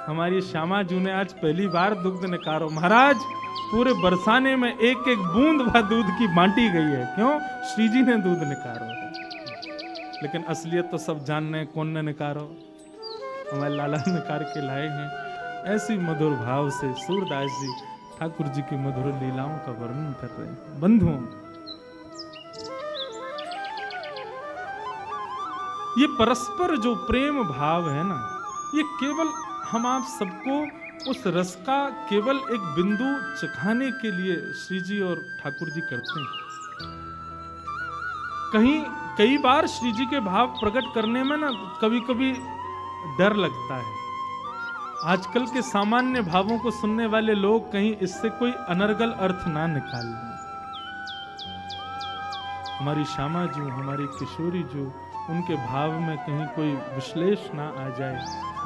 हमारी श्यामा जू ने आज पहली बार दुग्ध निकारो। महाराज पूरे बरसाने में एक एक बूंद व दूध की बांटी गई है, क्यों श्री जी ने दूध निकारो है। लेकिन असलियत तो सब जानने हैं कौन ने निकारो, हमारे लाला निकार के लाए हैं। ऐसी मधुर भाव से सूरदास जी ठाकुर जी की मधुर लीलाओं का वर्णन कर रहे हैं। बंधुओं, ये परस्पर जो प्रेम भाव है ना, ये केवल हम आप सबको उस रस का केवल एक बिंदु चखाने के लिए श्री जी और ठाकुर जी करते हैं। कई बार श्री जी के भाव प्रकट करने में ना कभी कभी डर लगता है। आजकल के सामान्य भावों को सुनने वाले लोग कहीं इससे कोई अनर्गल अर्थ ना निकाल लें। हमारी श्यामा जी, हमारी किशोरी जी, उनके भाव में कहीं कोई विश्लेष ना आ जाए,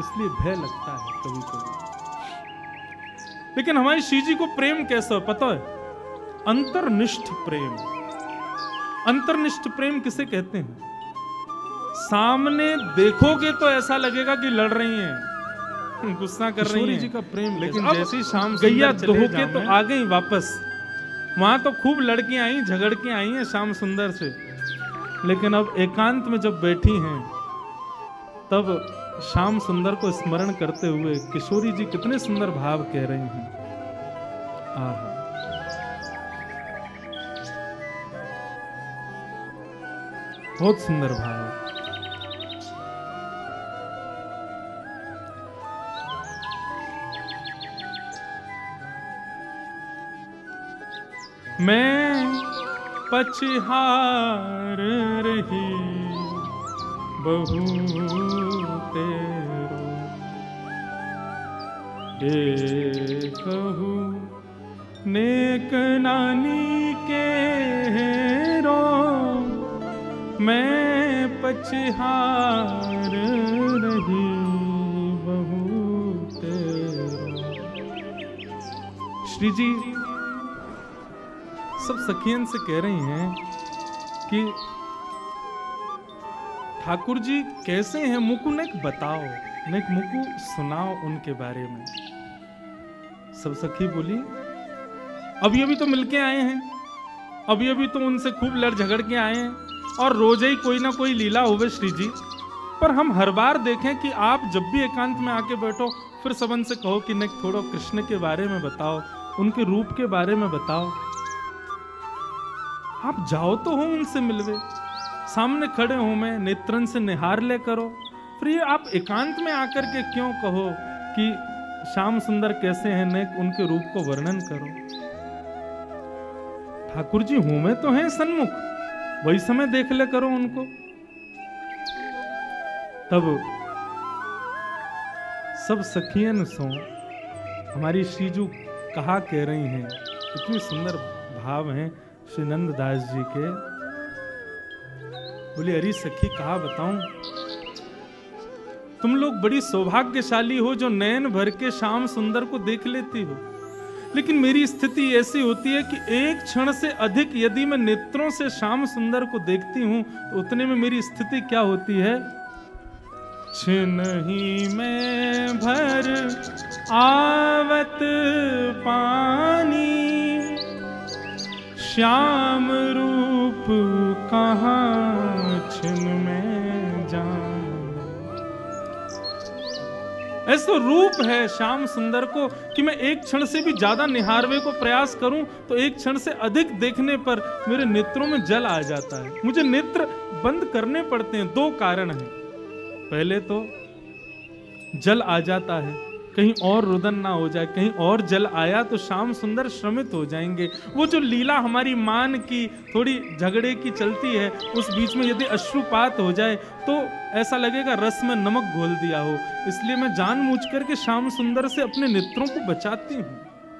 इसलिए भय लगता है कभी कभी। लेकिन हमारी श्री जी को प्रेम कैसा पता है? अंतर्निष्ठ प्रेम। अंतर्निष्ठ प्रेम किसे कहते हैं? सामने देखोगे तो ऐसा लगेगा कि लड़ रही हैं, गुस्सा कर रही हैं। जी का प्रेम, लेकिन जैसी शाम गैया दोह के तो आ गई वापस। वहां तो खूब लड़कियां आई, झगड़ के आई हैं श्याम सुंदर से, लेकिन अब एकांत में जब बैठी हैं तब श्याम सुंदर को स्मरण करते हुए किशोरी जी कितने सुंदर भाव कह रही हैं। आहा, बहुत सुंदर भाव। मैं पछहार रही बहू तेरो, ये कहूँ नेक नानी के रो, मैं पछहार रही बहू तेरो। श्री जी सब सखियन से कह रही हैं कि ठाकुर जी कैसे हैं, मुकु नेक बताओ, नेक मुकु सुनाओ उनके बारे में। सब सखी बोली अभी अभी तो मिलके आए हैं, अभी अभी तो उनसे खूब लड़ झगड़ के आए हैं, और रोज ही कोई ना कोई लीला होवे श्री जी। पर हम हर बार देखें कि आप जब भी एकांत में आके बैठो फिर सबन से कहो कि नेक थोड़ा कृष्ण के बारे में बताओ, उनके रूप के बारे में बताओ। आप जाओ तो हो उनसे मिलवे, सामने खड़े हो, मैं नेत्रन से निहार ले करो। फिर ये आप एकांत में आकर के क्यों कहो कि श्याम सुंदर कैसे हैं, नेक उनके रूप को वर्णन करो। ठाकुर जी हूं मैं तो हैं सन्मुख, वही समय देख ले करो उनको। तब सब सखियन सो हमारी श्रीजू कहा कह रही हैं, इतनी सुंदर भाव हैं श्री नंददास जी के। बोले अरे सखी कहा बताऊं, तुम लोग बड़ी सौभाग्यशाली हो जो नयन भर के श्याम सुंदर को देख लेती हो, लेकिन मेरी स्थिति ऐसी होती है कि एक क्षण से अधिक यदि मैं नेत्रों से श्याम सुंदर को देखती हूं तो उतने में मेरी स्थिति क्या होती है। छिनहि में भर आवत पानी, श्याम रूप कहाँ छिन में जान। ऐसा रूप है श्याम सुंदर को कि मैं एक क्षण से भी ज्यादा निहारवे को प्रयास करूं तो एक क्षण से अधिक देखने पर मेरे नेत्रों में जल आ जाता है। मुझे नेत्र बंद करने पड़ते हैं। दो कारण हैं। पहले तो जल आ जाता है, कहीं और रुदन ना हो जाए, कहीं और जल आया तो श्याम सुंदर श्रमित हो जाएंगे। वो जो लीला हमारी मान की थोड़ी झगड़े की चलती है, उस बीच में यदि अश्रुपात हो जाए तो ऐसा लगेगा रस में नमक घोल दिया हो। इसलिए मैं जानबूझ करके श्याम सुंदर से अपने नेत्रों को बचाती हूँ,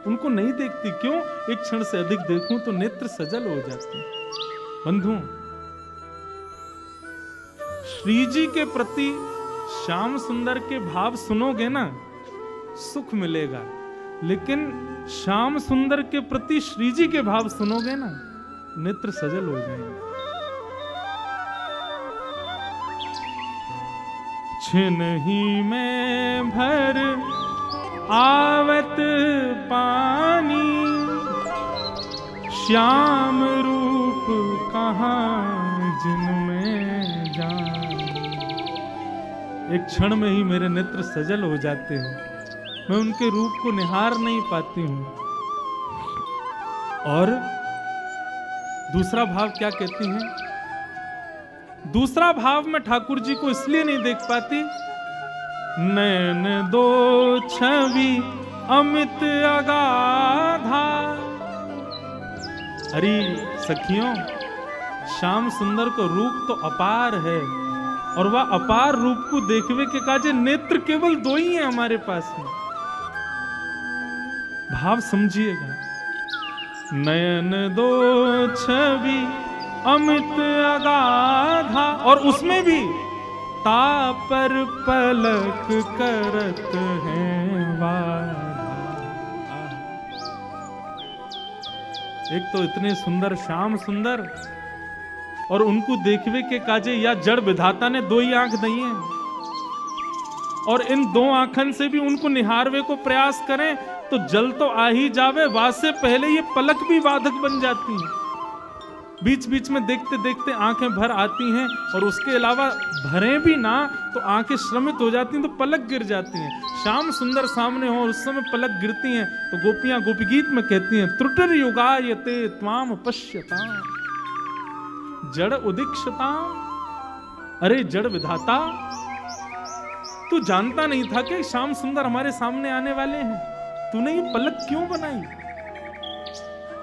उनको नहीं देखती। क्यों? एक क्षण से अधिक देखूं तो नेत्र सजल हो जाते हैं। बंधुओं, श्री जी के प्रति श्याम सुंदर के भाव सुनोगे ना, सुख मिलेगा, लेकिन श्याम सुंदर के प्रति श्री जी के भाव सुनोगे ना, नेत्र सजल हो जाएंगे। छिनहि में भर आवत पानी, श्याम रूप कहाँ जिनमें जान। एक क्षण में ही मेरे नेत्र सजल हो जाते हैं, मैं उनके रूप को निहार नहीं पाती हूं। और दूसरा भाव क्या कहती हैं? दूसरा भाव मैं ठाकुर जी को इसलिए नहीं देख पाती, नैन दो छवि अमित अगाधा। अरे सखियों, श्याम सुंदर को रूप तो अपार है, और वह अपार रूप को देखवे के काजे नेत्र केवल दो ही हैं हमारे पास में। भाव समझिएगा, नयन दो छवि अमित अगाधा, और उसमें भी तापर पलक करत हैं बाधा। एक तो इतने सुंदर श्याम सुंदर, और उनको देखवे के काजे या जड़ विधाता ने दो ही आंख दी है, और इन दो आंखन से भी उनको निहारवे को प्रयास करें तो जल तो आ ही जावे, वासे पहले ये पलक भी बाधक बन जाती हैं। बीच बीच में देखते देखते आंखें भर आती हैं, और उसके अलावा भरे भी ना तो आंखें श्रमित हो जाती हैं, तो पलक गिर जाती हैं। श्याम सुंदर सामने हो उस समय पलक गिरती हैं, तो गोपियां गोपी गीत में कहती हैं, त्रुटिर युगायते त्वाम पश्यताम जड़ उदीक्षताम। अरे जड़ विधाता, तू जानता नहीं था कि श्याम सुंदर हमारे सामने आने वाले हैं? तूने ये पलक क्यों बनाई?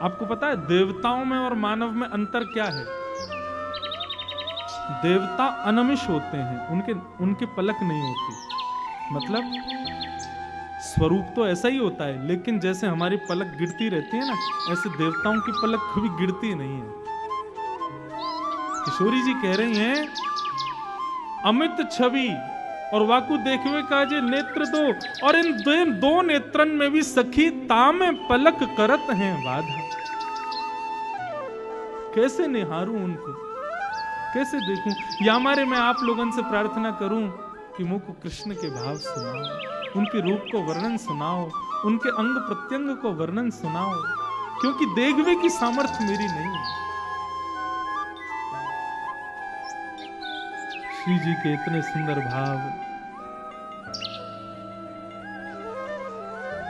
आपको पता है देवताओं में और मानव में अंतर क्या है? देवता अनमिष होते हैं, उनके पलक नहीं होती। मतलब स्वरूप तो ऐसा ही होता है, लेकिन जैसे हमारी पलक गिरती रहती है ना, ऐसे देवताओं की पलक कभी गिरती नहीं है। किशोरी जी कह रही हैं अमित छवि और वाकु देखवे काजे नेत्र दो, और इन दो नेत्रन में भी सखी तामे पलक करत हैं बाधा। कैसे निहारूं उनको, कैसे देखूं? या हमारे मैं आप लोगों से प्रार्थना करूं कि मुझ को कृष्ण के भाव सुनाओ, उनके रूप को वर्णन सुनाओ, उनके अंग प्रत्यंग को वर्णन सुनाओ, क्योंकि देखवे की सामर्थ्य मेरी नहीं है। श्री जी के इतने सुंदर भाव।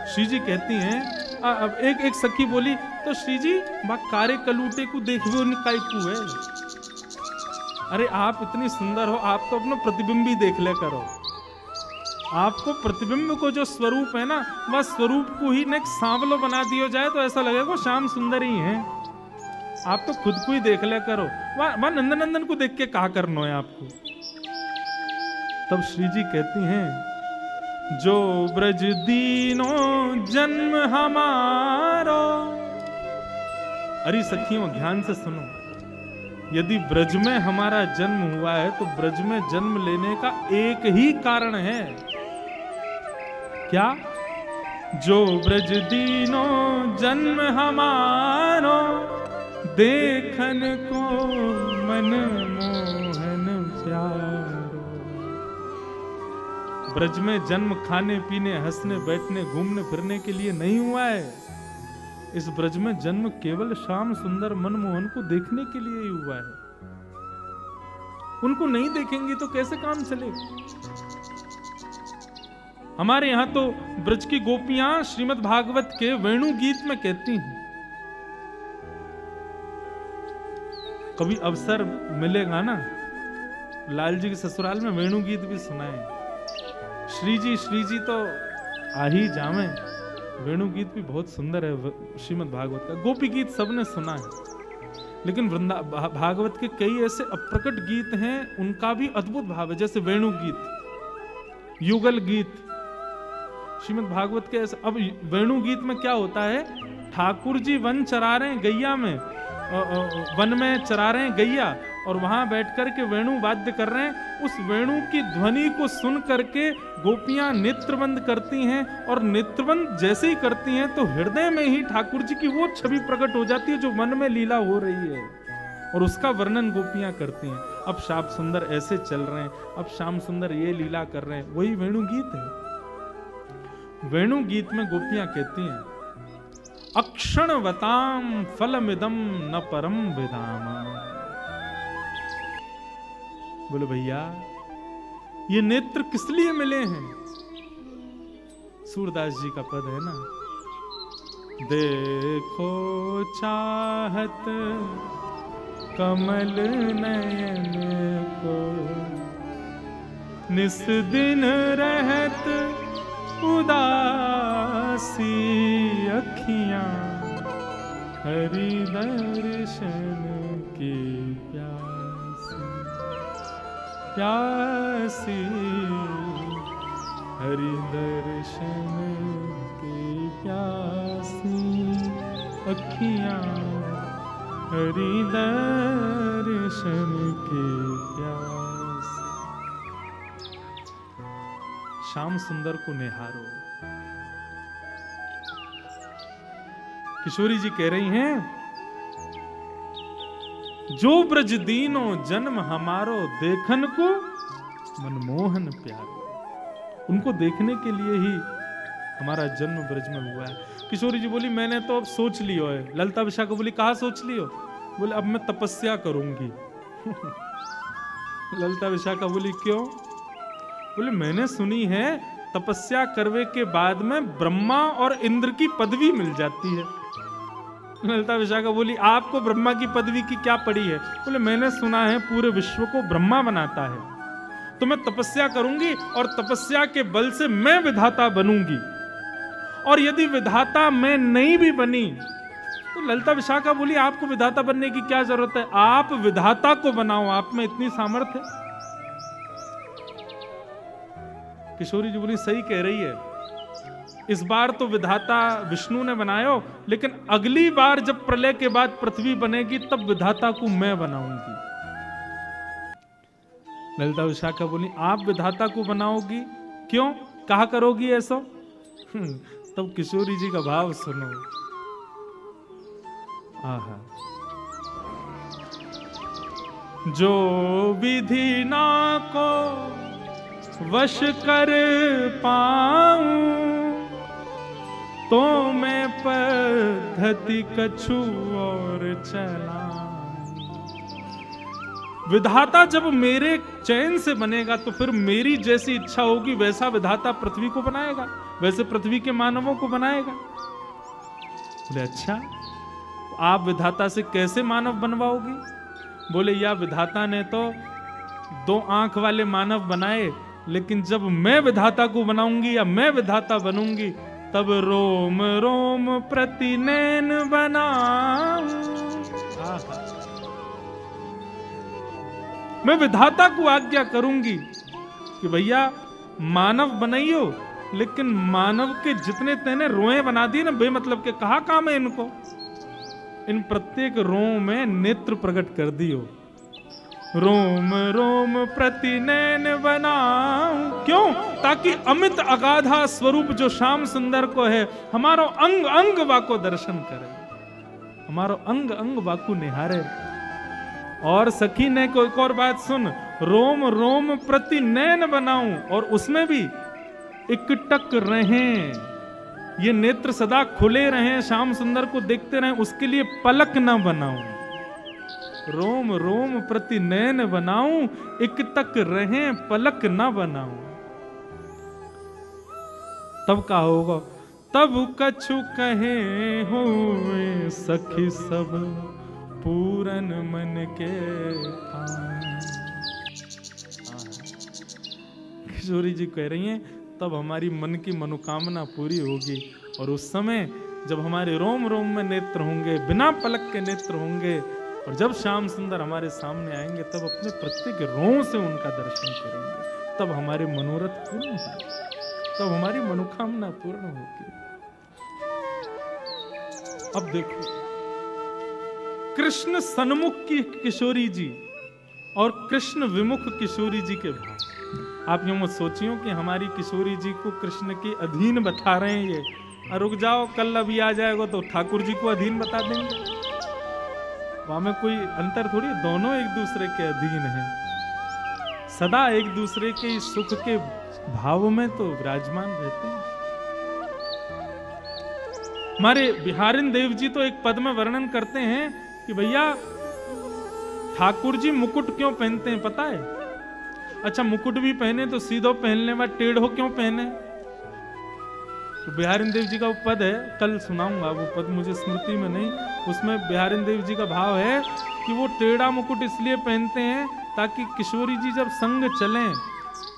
श्री जी कहती हैं, अब एक सखी बोली, तो श्री जी बा कारे कलूटे को देखवे उनका को है। अरे आप इतनी सुंदर हो, आप तो अपना प्रतिबिंब ही देख ले करो। आपको प्रतिबिंब को जो स्वरूप है ना, वह स्वरूप को ही ने सांवलो बना दिया जाए तो ऐसा लगेगा श्याम सुंदर ही है। आप तो खुद को ही देख ले करो। वह नंदनंदन को देख के कहा करना है आपको। तब श्री जी कहती हैं, जो ब्रज दीनो जन्म हमारो। अरे सखियों ध्यान से सुनो, यदि ब्रज में हमारा जन्म हुआ है तो ब्रज में जन्म लेने का एक ही कारण है। क्या? जो ब्रज दीनो जन्म हमारो, देखन को मन मोहन प्यारो। ब्रज में जन्म खाने पीने, हंसने बैठने, घूमने फिरने के लिए नहीं हुआ है। इस ब्रज में जन्म केवल श्याम सुंदर मनमोहन को देखने के लिए ही हुआ है। उनको नहीं देखेंगे तो कैसे काम चलेगा? हमारे यहां तो ब्रज की गोपियां श्रीमद् भागवत के वेणु गीत में कहती हैं। कभी अवसर मिलेगा ना, लाल जी के ससुराल में वेणु गीत भी सुनाए। श्री जी तो आ ही जावे। वेणु गीत भी बहुत सुंदर है श्रीमद् भागवत का। गोपी गीत सबने सुना है, लेकिन भागवत के कई ऐसे अप्रकट गीत हैं, उनका भी अद्भुत भाव है। जैसे वेणु गीत, युगल गीत, श्रीमद् भागवत के ऐसे। अब वेणु गीत में क्या होता है? ठाकुर जी वन चरा रहे हैं गैया में, वन में चरा रहे हैं गैया, और वहां बैठकर के वेणु वाद्य कर रहे हैं। उस वेणु की ध्वनि को सुन करके गोपियां नेत्रबंद करती हैं, और नेत्रबंद जैसे ही करती हैं तो हृदय में ही ठाकुर जी की वो छवि प्रकट हो जाती है जो वन में लीला हो रही है, और उसका वर्णन गोपियां करती हैं। अब श्याम सुंदर ऐसे चल रहे हैं, अब श्याम सुंदर ये लीला कर रहे हैं, वही वेणु गीत है। वेणु गीत में गोपियां कहती हैं, अक्षणवताम फलमिदम न परम विदाम। बोले भैया ये नेत्र किस लिए मिले हैं? सूरदास जी का पद है ना, देखो चाहत कमल नयन को, निस दिन रहत उदासी अखियां, हरि दर्शन की प्यासी, हरि दर्शन की प्यासी अखियां, हरि दर्शन की प्यासी। श्याम सुंदर को निहारो। किशोरी जी कह रही हैं, जो ब्रज दीनो जन्म हमारो, देखन को मनमोहन प्यारो। उनको देखने के लिए ही हमारा जन्म ब्रज में हुआ है। किशोरी जी बोली, मैंने तो अब सोच लियो है। ललिता विशाखा बोली, कहा सोच लियो? बोले अब मैं तपस्या करूंगी। ललिता विशाखा बोली, क्यों? बोले मैंने सुनी है तपस्या करने के बाद में ब्रह्मा और इंद्र की पदवी मिल जाती है। ललिता विशाखा बोली, आपको ब्रह्मा की पदवी की क्या पड़ी है? बोले मैंने सुना है पूरे विश्व को ब्रह्मा बनाता है, तो मैं तपस्या करूंगी और तपस्या के बल से मैं विधाता बनूंगी। और यदि विधाता मैं नहीं भी बनी तो ललिता विशाखा बोली, आपको विधाता बनने की क्या जरूरत है? आप विधाता को बनाओ, आप में इतनी सामर्थ्य है। किशोरी जी बोली, सही कह रही है, इस बार तो विधाता विष्णु ने बनायो, लेकिन अगली बार जब प्रलय के बाद पृथ्वी बनेगी तब विधाता को मैं बनाऊंगी। ललिता विशाखा बोली आप विधाता को बनाओगी, क्यों, कहा करोगी ऐसा? तब किशोरी जी का भाव सुनो। आहा, जो विधि ना को वश कर पाऊं, तो मैं पद्धति कछु और चला। विधाता जब मेरे चयन से बनेगा तो फिर मेरी जैसी इच्छा होगी वैसा विधाता पृथ्वी को बनाएगा, वैसे पृथ्वी के मानवों को बनाएगा। बोले अच्छा, आप विधाता से कैसे मानव बनवाओगी? बोले या विधाता ने तो 2 आंख वाले मानव बनाए, लेकिन जब मैं विधाता को बनाऊंगी या मैं विधाता बनूंगी तब रोम रोम प्रति नैन बनाऊं। मैं विधाता को आज्ञा करूंगी कि भैया मानव बनाइयो, लेकिन मानव के जितने तेने रोए बना दिए ना बेमतलब के, कहा काम है इनको, इन प्रत्येक रोम में नेत्र प्रकट कर दियो। रोम रोम प्रति नैन बनाऊं, क्यों? ताकि अमित अगाधा स्वरूप जो श्याम सुंदर को है हमारो अंग अंग वाको दर्शन करे, हमारो अंग अंग वाको निहारे। और सखी ने को एक और बात सुन, रोम रोम प्रति नैन बनाऊं, और उसमें भी इकटक रहें, ये नेत्र सदा खुले रहें, श्याम सुंदर को देखते रहें, उसके लिए पलक न बनाऊं। रोम रोम प्रति नैन बनाऊं, इकटक रहें पलक न बनाऊं। तब का होगा? तब कछु कहे हुए सखी सब पूरन मन के आन। किशोरी जी कह रही हैं तब हमारी मन की मनोकामना पूरी होगी, और उस समय जब हमारे रोम रोम में नेत्र होंगे, बिना पलक के नेत्र होंगे, और जब श्याम सुंदर हमारे सामने आएंगे तब अपने प्रत्येक रोम से उनका दर्शन करेंगे, तब हमारे मनोरथ पूर्ण होंगे, तब हमारी मनोकामना पूर्ण होगी। अब देखो, कृष्ण सन्मुख की किशोरी जी और कृष्ण विमुख किशोरी जी के भाव। आप यूं मत सोचियो कि हमारी किशोरी जी को कृष्ण के अधीन बता रहे हैं ये, रुक जाओ कल अभी आ जाएगा तो ठाकुर जी को अधीन बता देंगे। वहां में कोई अंतर थोड़ी, दोनों एक दूसरे के अधीन हैं, सदा एक दूसरे के सुख के भाव में तो विराजमान रहते हैं। हमारे बिहारिन देव जी तो एक पद में वर्णन करते हैं कि भैया ठाकुर जी मुकुट क्यों पहनते हैं पता है? अच्छा, मुकुट भी पहने तो सीधो पहनने व टेढ़ो क्यों पहने? तो बिहारिन देव जी का वो पद है, कल सुनाऊंगा, वो पद मुझे स्मृति में नहीं। उसमें बिहारिन देव जी का भाव है कि वो टेढ़ा मुकुट इसलिए पहनते हैं ताकि किशोरी जी जब संग चलें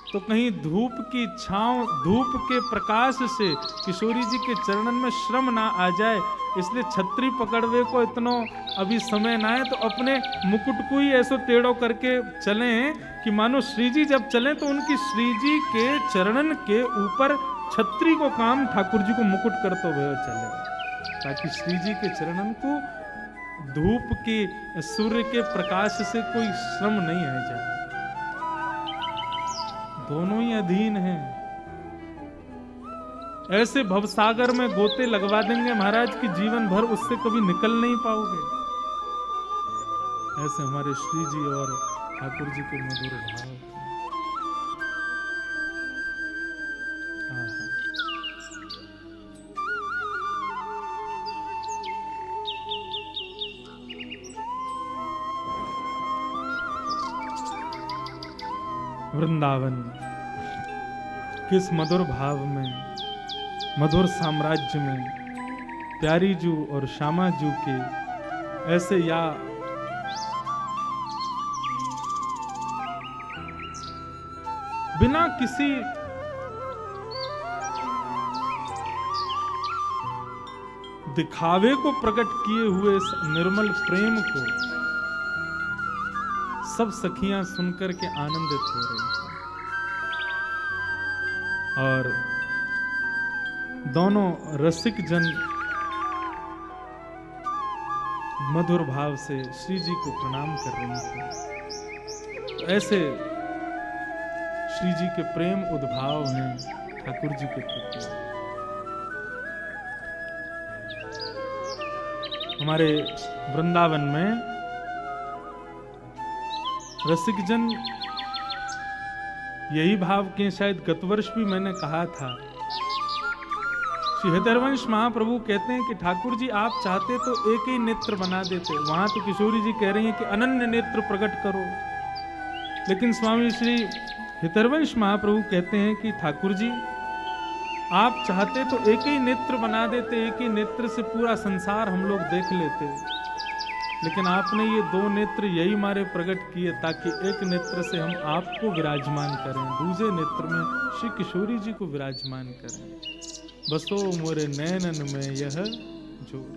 तो कहीं धूप की छांव, धूप के प्रकाश से किशोरी जी के चरणन में श्रम ना आ जाए, इसलिए छतरी पकड़वे को इतना अभी समय ना है, तो अपने मुकुट को ही ऐसो टेढ़ो करके चलें कि मानो श्री जी जब चलें तो उनकी श्री जी के चरणन के ऊपर छतरी को काम ठाकुर जी को मुकुट करते हुए चले, ताकि श्री जी के चरणन को धूप के सूर्य के प्रकाश से कोई श्रम नहीं आ जाए। दोनों ही अधीन हैं। ऐसे भवसागर में गोते लगवा देंगे महाराज की जीवन भर उससे कभी निकल नहीं पाओगे। ऐसे हमारे श्री जी और ठाकुर जी के मधुर भाव। वृंदावन किस मधुर भाव में, मधुर साम्राज्य में प्यारी जू और श्यामा जू के ऐसे या बिना किसी दिखावे को प्रकट किए हुए इस निर्मल प्रेम को सब सखियां सुनकर के आनंदित हो रही हैं, और दोनों रसिक जन मधुर भाव से श्री जी को प्रणाम कर रही थी। तो ऐसे श्री जी के प्रेम उद्भाव हैं ठाकुर जी के प्रति। हमारे वृंदावन में रसिकजन यही भाव के, शायद गत वर्ष भी मैंने कहा था, श्री हृदयवंश महाप्रभु कहते हैं कि ठाकुर जी आप चाहते तो एक ही नेत्र बना देते। वहां तो किशोरी जी कह रही हैं कि अनन्य नेत्र प्रकट करो, लेकिन स्वामी श्री हृदयवंश महाप्रभु कहते हैं कि ठाकुर जी आप चाहते तो एक ही नेत्र बना देते, एक ही नेत्र से पूरा संसार हम लोग देख लेते, लेकिन आपने ये दो नेत्र यही मारे प्रकट किए ताकि एक नेत्र से हम आपको विराजमान करें, दूसरे नेत्र में श्री किशोरी जी को विराजमान करें। बसो मोरे नैनन में यह जोड़,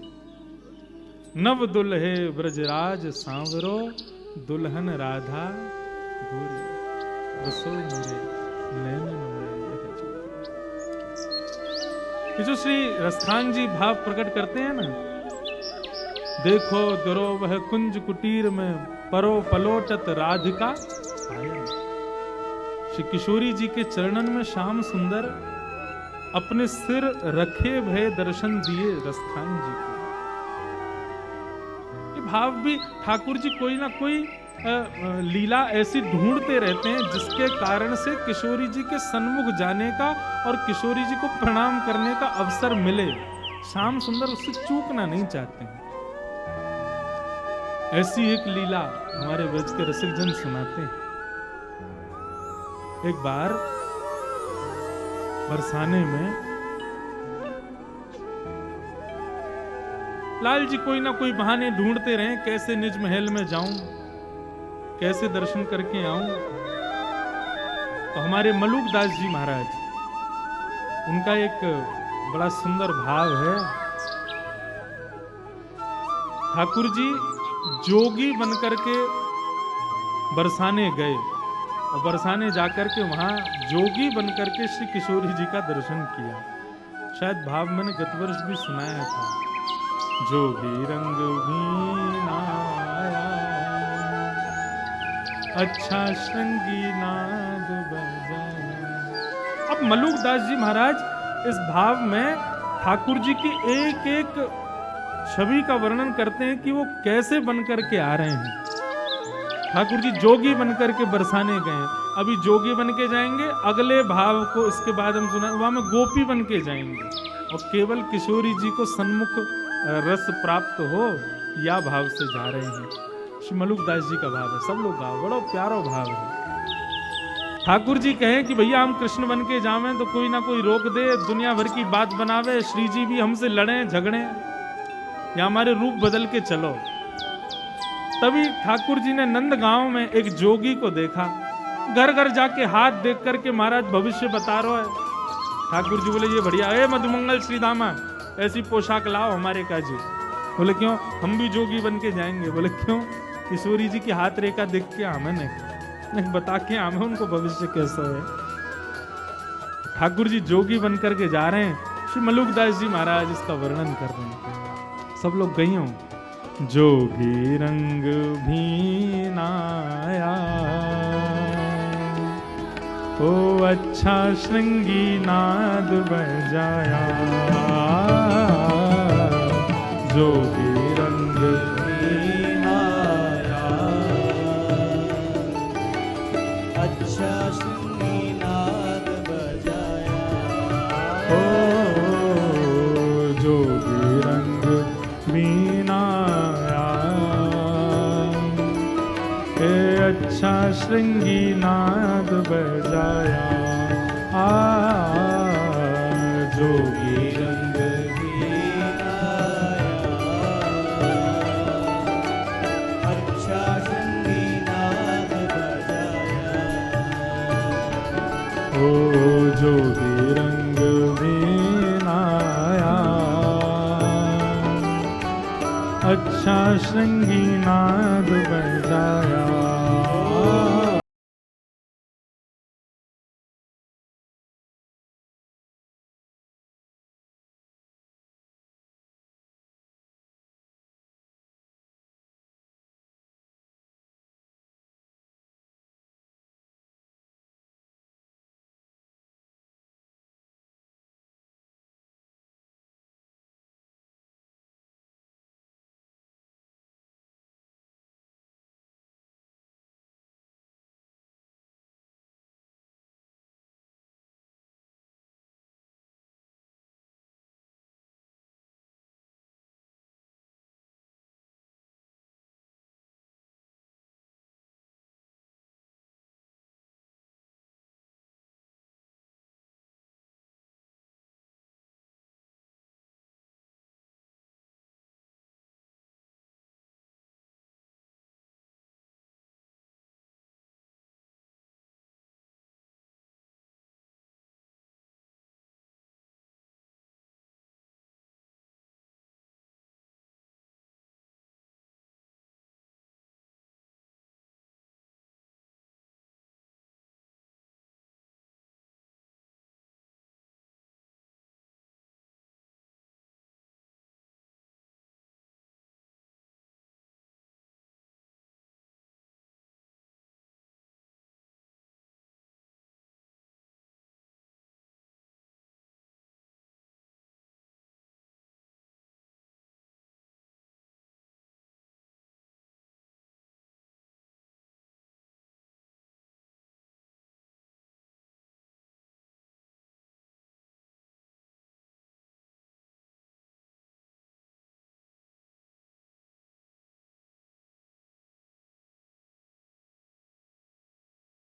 नव दुल्हे ब्रजराज सांवरो, दुल्हन राधा गोरी। बसो मोरे नैनन में यह जोड़। ये जो श्री रस्थान जी भाव प्रकट करते हैं ना, देखो दुरो वह कुंज कुटीर में, परो पलोटत राधिका आयन। श्री किशोरी जी के चरणन में श्याम सुंदर अपने सिर रखे भय दर्शन दिए रस्थान जी को। ये भाव भी ठाकुर जी कोई ना कोई लीला ऐसी ढूंढते रहते हैं जिसके कारण से किशोरी जी के सन्मुख जाने का और किशोरी जी को प्रणाम करने का अवसर मिले। श्याम सुंदर उससे चूकना नहीं चाहते हैं। ऐसी एक लीला हमारे ब्रज के रसिक जन सुनाते हैं। एक बार बरसाने में लाल जी कोई ना कोई बहाने ढूंढते रहे, कैसे निज महल में जाऊं, कैसे दर्शन करके आऊं। तो हमारे मलुक दास जी महाराज, उनका एक बड़ा सुंदर भाव है। ठाकुर जी जोगी बनकर के बरसाने गए और बरसाने जाकर के वहां जोगी बनकर के श्री किशोरी जी का दर्शन किया। शायद भाव मैंने गत वर्ष भी सुनाया था, जोगी रंग भीनाया, अच्छा श्रृंगी नाद बजाया। अब मलुक दास जी महाराज इस भाव में ठाकुर जी की एक एक छवि का वर्णन करते हैं कि वो कैसे बनकर के आ रहे हैं। ठाकुर जी जोगी बनकर के बरसाने गए, अभी जोगी बन के जाएंगे, अगले भाव को इसके बाद हम सुना वहां में गोपी बन के जाएंगे और केवल किशोरी जी को सन्मुख रस प्राप्त हो, या भाव से जा रहे हैं। श्री मलुक दास जी का भाव है, सब लोग गाओ, बड़ा प्यारा भाव है। ठाकुर जी कहें कि भैया हम कृष्ण बन के जावें तो कोई ना कोई रोक दे, दुनिया भर की बात बनावे, श्री जी भी हमसे लड़े झगड़े, या हमारे रूप बदल के चलो। तभी ठाकुर जी ने नंदगांव में एक जोगी को देखा, घर घर जाके हाथ देख करके महाराज भविष्य बता रहा है। ठाकुर जी बोले ये बढ़िया है, मधुमंगल श्रीदामा ऐसी पोशाक लाओ हमारे काजी। बोले क्यों, हम भी जोगी बन के जाएंगे। बोले क्यों, किशोरी जी की हाथ रेखा देख के हमें नहीं बता के हमें उनको भविष्य कैसा है। ठाकुर जी जोगी बन करके जा रहे हैं, श्री मलुक दास जी महाराज इसका वर्णन कर रहे हैं। सब लोग गई हो, जोगी रंग भीनाया, ओ अच्छा श्रृंगी नाद बजाया, जोगी रंग भीनाया,
अच्छा श्रृंगी नाद बजाया,
ओ जोगी रंग मीनाया, अच्छा श्रृंगी नाद बजाया, जोगी रंग
भीनाया, अच्छा श्रृंगी नाद बजाया,
ओ जोगी रंग भीनाया, अच्छा श्रृंगी नाद बजाया।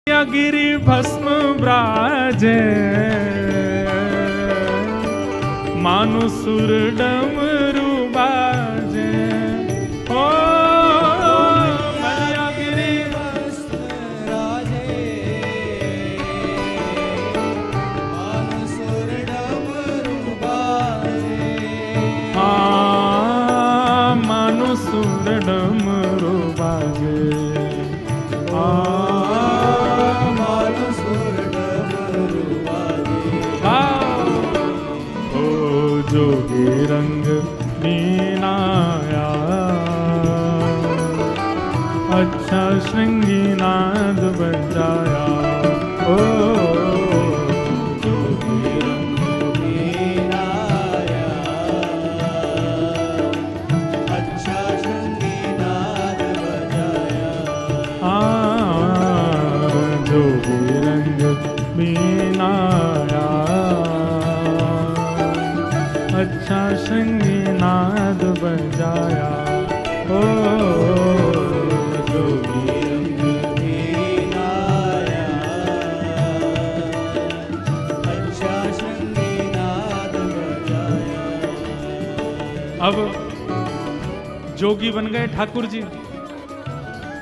गिरि भस्म ब्राजे मानु सुर डमरू बाजे। ओ
गिरि भस्म राजे मानु सुर डमरू बाजे।
मानु सुर डमरू बाजे। जोगी रंग मीनाया अच्छा श्रृंगी नाद बजाया। ओ
जोगी रंग मीनाया अच्छा श्रृंगी नाद बजाया।
जोगी रंग मीनाया अच्छा श्रृंगी नाद बजाया। ओ
जोगी रंग मीनाया अच्छा श्रृंगी नाद बजाया।
अब जोगी बन गए ठाकुर जी,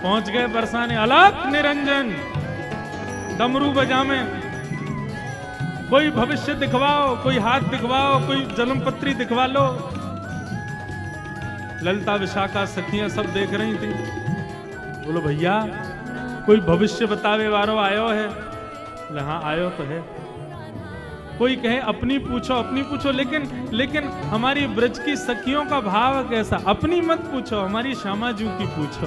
पहुंच गए बरसाने। अलख निरंजन डमरू बजावे, कोई भविष्य दिखवाओ, कोई हाथ दिखवाओ, कोई जन्म पत्री दिखवा लो। ललिता विशाखा सखियां सब देख रही थी। बोलो भैया कोई भविष्य बतावे वारो आयो है? बोले हाँ आयो तो है। कोई कहे अपनी पूछो, लेकिन हमारी ब्रज की सखियों का भाव कैसा? अपनी मत पूछो, हमारी श्यामा जू की पूछो।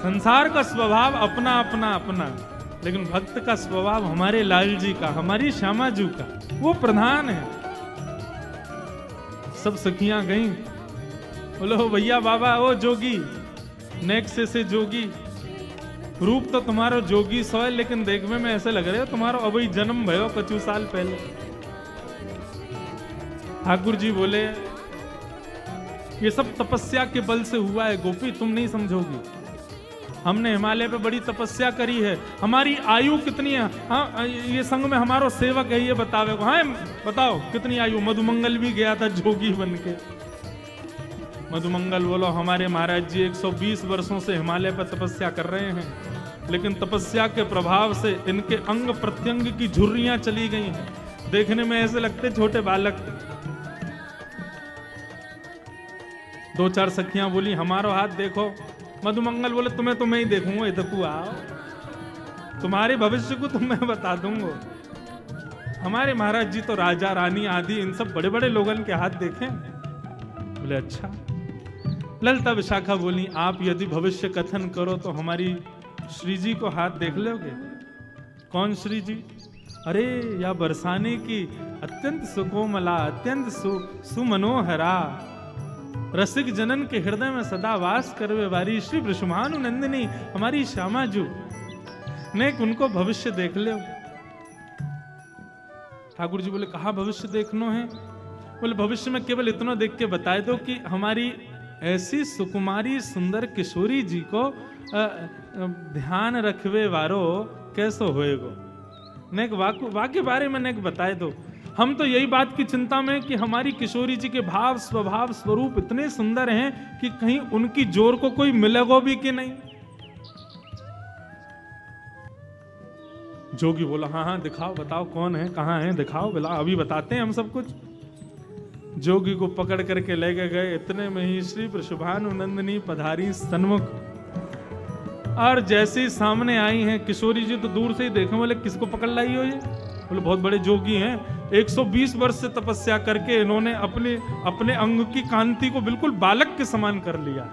संसार का स्वभाव अपना अपना अपना, लेकिन भक्त का स्वभाव हमारे लाल जी का, हमारी श्यामा जू का, वो प्रधान है। सब सखियां गईं। बोलो भैया बाबा ओ जोगी, नेक्स्ट से जोगी, रूप तो तुम्हारो जोगी सो है, लेकिन देखने में ऐसे लग रहे हो तुम्हारो अभी जन्म भयो 25 साल पहले। ठाकुर जी बोले ये सब तपस्या के बल से हुआ है गोपी, तुम नहीं समझोगी। हमने हिमालय पे बड़ी तपस्या करी है। हमारी आयु कितनी है? हाँ ये संग में हमारो सेवक है, ये बतावे को। हाँ बताओ कितनी आयु? मधुमंगल भी गया था जोगी बन के। मधुमंगल बोलो हमारे महाराज जी 120 वर्षों से हिमालय पर तपस्या कर रहे हैं, लेकिन तपस्या के प्रभाव से इनके अंग प्रत्यंग की झुर्रियां चली गई हैं। देखने में ऐसे लगते छोटे बालक। 2-4 सखियां बोली हमारो हाथ देखो। मधुमंगल बोले तुम्हें तो मैं ही देखूंगा, इधर आओ, तुम्हारे भविष्य को तो मैं बता दूंगा। हमारे महाराज जी तो राजा रानी आदि इन सब बड़े बड़े लोगों के हाथ देखें। बोले अच्छा। ललिता विशाखा बोली आप यदि भविष्य कथन करो तो हमारी श्री जी को हाथ देख लोगे? कौन श्री जी? अरे या बरसाने की अत्यंत सुकोमला, अत्यंत सुमनोहरा, रसिक जनन के हृदय में सदा वास करवे वारी श्री वृषभानु नंदिनी हमारी श्यामा जू ने उनको भविष्य देख ले। ठाकुर जी बोले कहा भविष्य देखनो है? बोले भविष्य में केवल इतना देख के बताए दो कि हमारी ऐसी सुकुमारी सुंदर किशोरी जी को ध्यान रखवे वारो कैसो होएगो। नेक वाक्य बारे में नेक बताए दो। हम तो यही बात की चिंता में कि हमारी किशोरी जी के भाव स्वभाव स्वरूप इतने सुंदर हैं कि कहीं उनकी जोर को कोई मिलेगा भी कि नहीं। जोगी बोला हाँ हाँ दिखाओ, बताओ कौन है, कहाँ है, दिखाओ, बोला अभी बताते हैं हम सब कुछ। जोगी को पकड़ करके ले गए। इतने में ही श्री वृषभानु नंदिनी पधारी सन्मुख, और जैसे ही सामने आई हैं किशोरी जी तो दूर से ही देखे। बोले किसको पकड़ लाई हो ये? बोले बहुत बड़े जोगी हैं, 120 वर्ष से तपस्या करके इन्होंने अपने अंग की कांति को बिल्कुल बालक के समान कर लिया।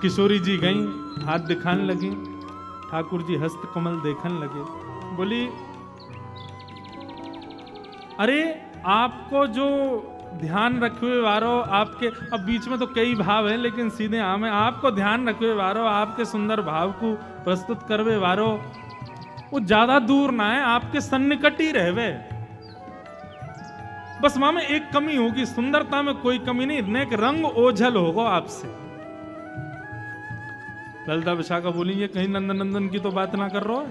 किशोरी जी गईं, हाथ दिखाने लगी। ठाकुर जी हस्त कमल देखने लगे। बोली अरे आपको जो ध्यान रखवे वारो, आपके अब बीच में तो कई भाव हैं लेकिन सीधे आम है, आपको ध्यान रखवे वारो, आपके सुंदर भाव को प्रस्तुत करवे वारो वो ज्यादा दूर ना है, आपके सन्निकट ही रहवे। बस वहां में एक कमी होगी, सुंदरता में कोई कमी नहीं, नेक रंग ओझल होगा आपसे। ललिता विशाखा बोली ये कहीं नंदन की तो बात ना कर रहा है,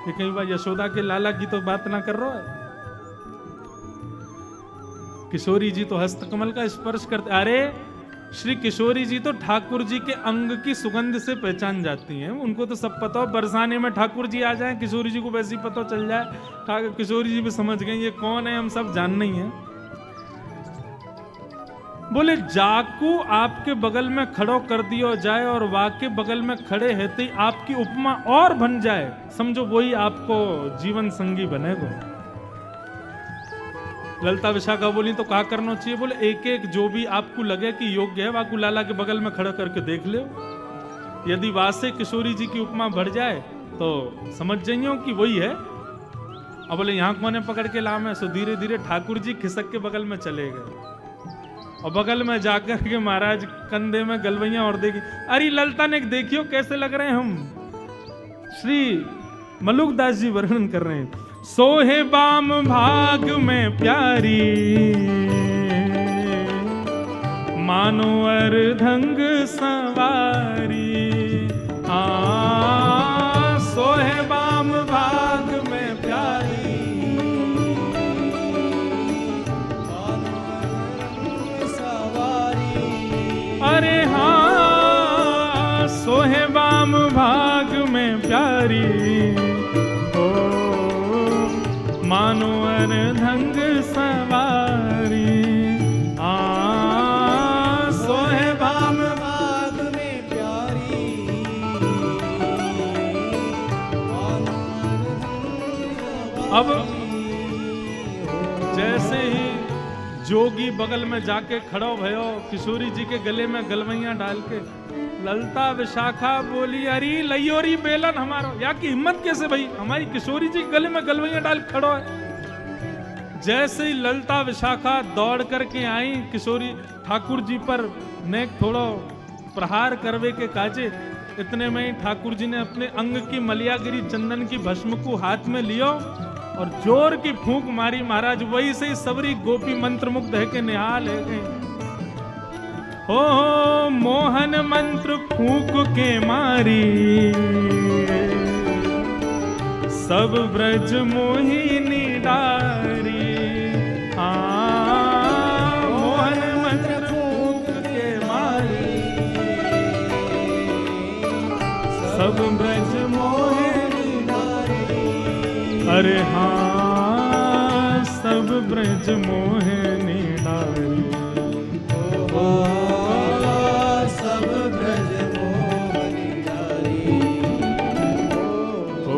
ये कहीं बार यशोदा के लाला की तो बात ना कर रहा है। किशोरी जी तो हस्तकमल का स्पर्श करते, अरे श्री किशोरी जी तो ठाकुर जी के अंग की सुगंध से पहचान जाती हैं, उनको तो सब पता हो। बरसाने में ठाकुर जी आ जाएं, किशोरी जी को वैसे ही पता चल जाए, किशोरी जी भी समझ गए ये कौन है, हम सब जानना ही है। बोले जाकू आपके बगल में खड़ो कर दियो जाए और वाके बगल में खड़े रहते ही आपकी उपमा और बन जाए, समझो वही आपको जीवन संगी बनेगा। ललिता विशाखा बोली तो क्या करना चाहिए? बोले एक एक जो भी आपको लगे कि योग्य है वाकू लाला के बगल में खड़ा करके देख ले, यदि वासे किशोरी जी की उपमा बढ़ जाए तो समझ जाइयो कि वही है। अब बोले यहाँ कोने पकड़ के लाम है, सो धीरे धीरे ठाकुर जी खिसक के बगल में चले गए और बगल में जाकर के महाराज कंधे में गलवैया और देखी, अरे ललिता ने देखियो कैसे लग रहे हैं हम। श्री मलुकदास जी वर्णन कर रहे हैं, सोहे बाम भाग में प्यारी मानो अर्धंग सवारी। सोहे बाम भाग में प्यारी
मानो अर्धंग सवारी।
अरे हाँ सोहे बाम भाग में प्यारी मानो अर्धंग सवारी। सोहे बाम
भाग में प्यारी मानो
अब जैसे ही जोगी बगल में जाके खड़ो भयो, किशोरी जी के गले में गलवैया डाल के, ललिता विशाखा बोली अरे लयोरी बेलन हमारा, या की हिम्मत कैसे भाई, हमारी किशोरी जी के गले में गलवैया डाल खड़ो है। जैसे ही ललिता विशाखा दौड़ करके आई किशोरी ठाकुर जी पर नेक थोड़ो प्रहार करवे के काजे, इतने में ही ठाकुर जी ने अपने अंग की मलियागिरी चंदन की भस्म को हाथ में लियो और जोर की फूंक मारी। महाराज वही से सबरी गोपी मंत्र मुग्ध है के निहाल है गई। हो मोहन मंत्र फूंक के मारी सब ब्रज मोहिनी डारी। मोहन मंत्र फूंक के मारी सब ब्रज मोहिनी डारी। अरे हाँ सब ब्रज मोहिनी डारी।
सब ब्रज मोहिनी डारी।
ओ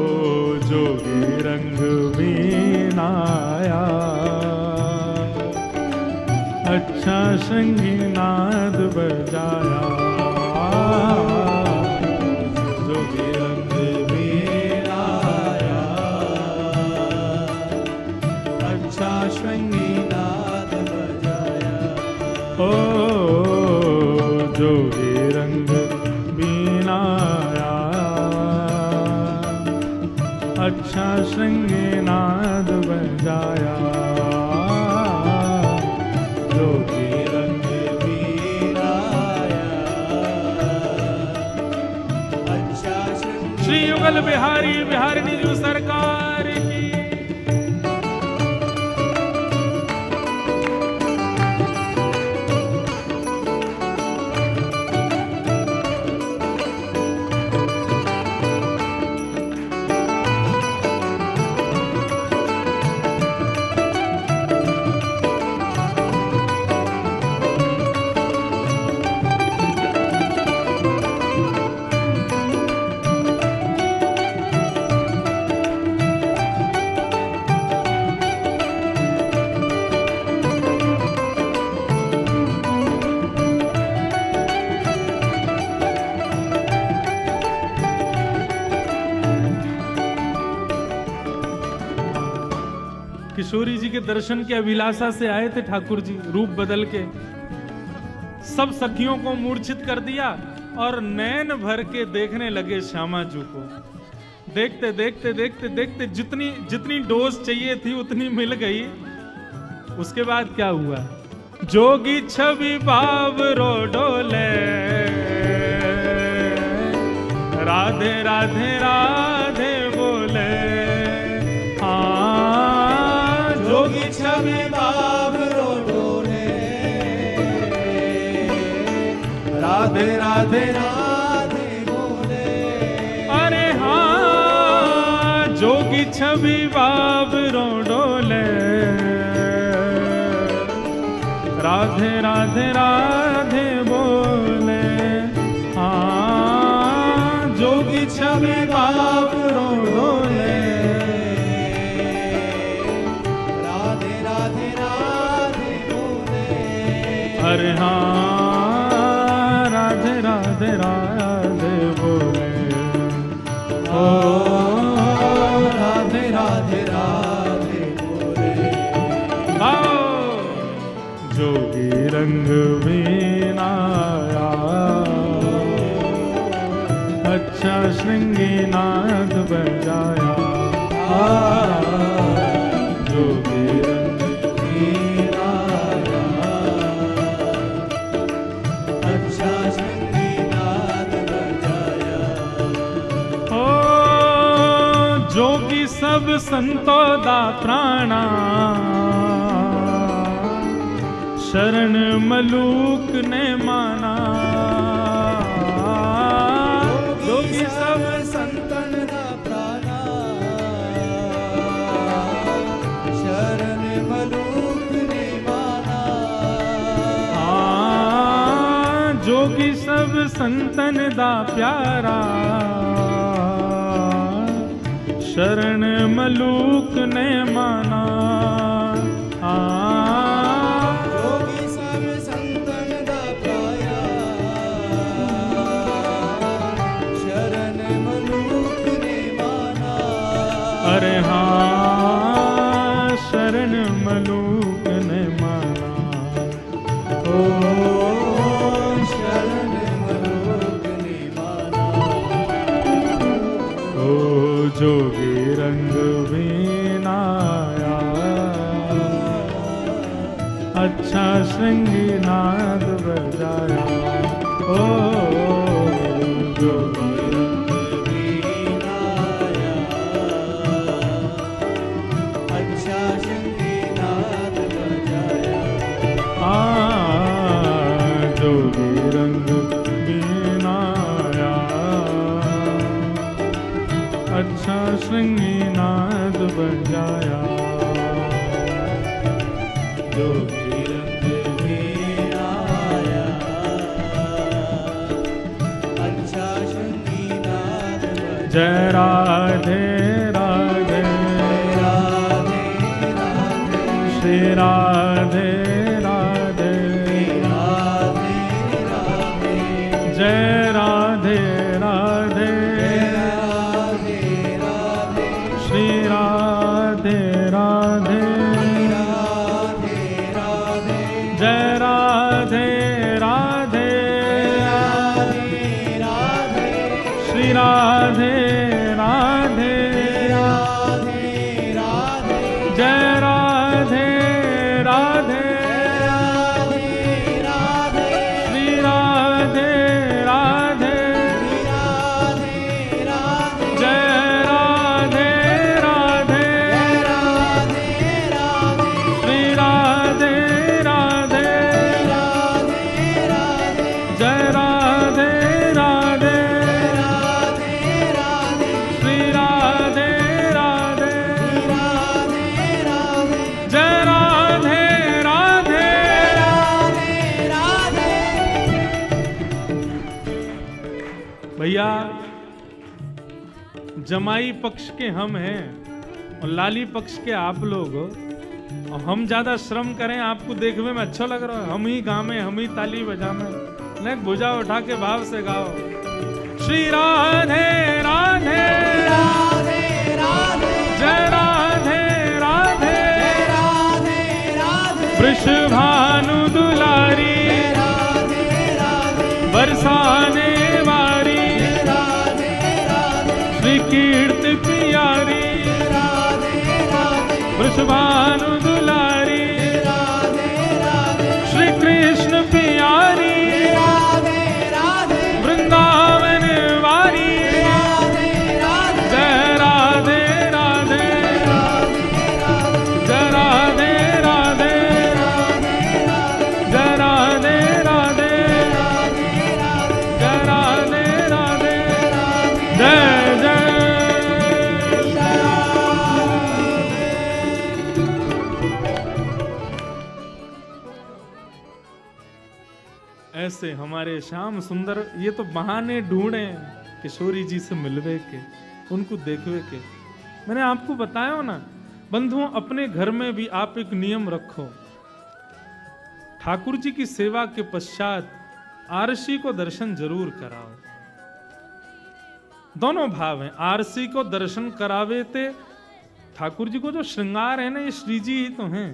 जोगी रंग बीनाया अच्छा संगी नाद बजाया। जोगी रंग
बीनाया अच्छा संगी नाद बजाया।
ओ जोगी रंग बीनाया अच्छा संगी नाद बजाया। जोगी
रंग बीनाया अच्छा संगी।
श्री युगल बिहारी बिहारिणी जी सरकार की। किशोरी जी के दर्शन की अभिलाषा से आए थे ठाकुर जी, रूप बदल के सब सखियों को मूर्छित कर दिया और नैन भर के देखने लगे श्यामा जी को। देखते देखते देखते देखते जितनी जितनी डोज चाहिए थी उतनी मिल गई। उसके बाद क्या हुआ? जोगी छवि बावरो डोले राधे राधे राधे बोले। हाँ
जोगी छवि बाबरो डोले। राधे राधे राधे बोले।
अरे हाँ जोगी छवि बाबरो डोले। राधे राधे राधे बोले। हाँ जोगी छवि बाबरो डोले।
राधे राधे राधे बोले।
अरे हाँ राधे राधे राधे बोले। ओ
राधे राधे राधे बोले।
आओ जोगी रंग बीनाया। अच्छा श्रृंगी नाद बजाया। जोगी रंग
बीनाया। अच्छा संगीनाद बजाया।
ओ जोगी सब संतो दा प्राणा। शरण मलूक ने माना। जोगी सब
संतन दा प्राणा। शरण मलूक ने माना।
हाँ जोगी सब संतन दा प्यारा। शरण मलूक ने माना।
जोगी सब संतन दा पाया। शरण मलूक ने माना।
अरे हाँ शरण मलूक ने माना। ओ
शरण मलूक ने माना।
ओ जोगी रंग बीनाया। अच्छा श्रृंगी नाद बजाया। ओ जोगी रंग
बीनाया। अच्छा संगीनाद बजाया।
जोगी रंग बीनाया। अच्छा श्रृंगी नाद बजाया।
जोगी रंग बीनाया। अच्छा संगीनाद बजाया।
जय राधे राधे।
राधे राधे।
श्री राधे राधे।
राधे राधे।
जय राधे राधे।
राधे राधे।
श्री राधे राधे।
राधे राधे।
जय राधे राधे।
राधे राधे।
श्री राधे राधे।
राधे राधे।
जय राधे राधे।
राधे राधे।
श्री राधे राधे।
राधे राधे।
जय राधे राधे।
राधे राधे।
श्री राधे राधे।
राधे राधे।
जय राधे राधे।
राधे राधे।
श्री राधे राधे।
राधे राधे।
जय राधे राधे।
राधे राधे।
भैया जमाई पक्ष के हम हैं और लाली पक्ष के आप लोग हो। और हम ज्यादा श्रम करें आपको देखने में अच्छा लग रहा है। हम ही गावे हम ही ताली बजावे। नहीं भुजा उठा के भाव से गाओ। श्री राधे राधे।
राधे राधे।
जय राधे राधे।
राधे राधे।
वृषभानु दुलारी।
राधे राधे।
बरसाने वारी।
राधे राधे।
श्री कीर्ति प्यारी।
राधे राधे।
वृषभानु दुलारी।
राधे राधे।
श्री कृष्ण प्यारी।
राधे राधे।
वृंदावन वारी। से हमारे श्याम सुंदर ये तो बहाने ढूंढे किशोरी जी से मिलवे के, उनको देखवे के। मैंने आपको बताया हो ना बंधुओं, अपने घर में भी आप एक नियम रखो, ठाकुर जी की सेवा के पश्चात आरसी को दर्शन जरूर कराओ। दोनों भाव हैं, आरसी को दर्शन करावे थे। ठाकुर जी को जो श्रृंगार है ना, ये श्री जी ही तो हैं।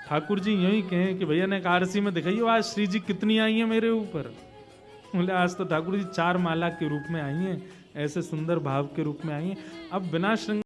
ठाकुर जी यही कहें कि भैया ने एक आरसी में दिखाइए आज श्री जी कितनी आई है मेरे ऊपर। बोले आज तो ठाकुर जी 4 माला के रूप में आई हैं, ऐसे सुंदर भाव के रूप में आई हैं। अब बिना श्रृंगार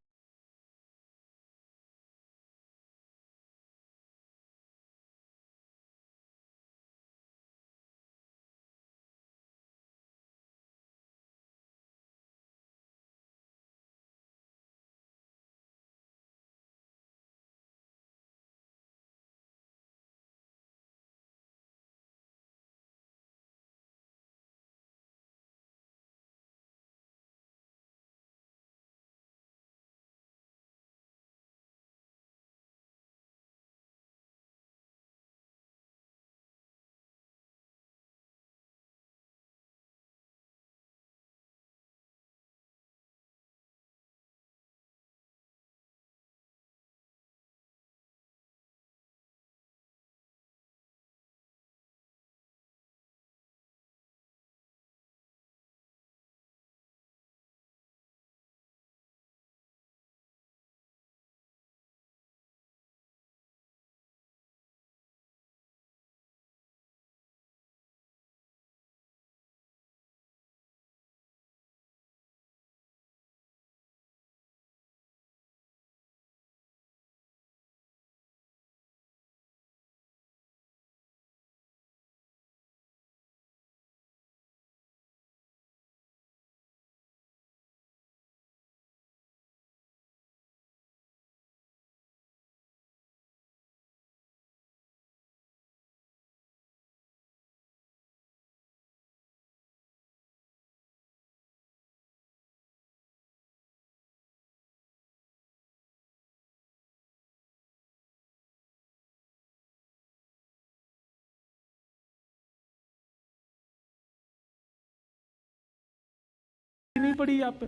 नहीं पड़ी आप पे।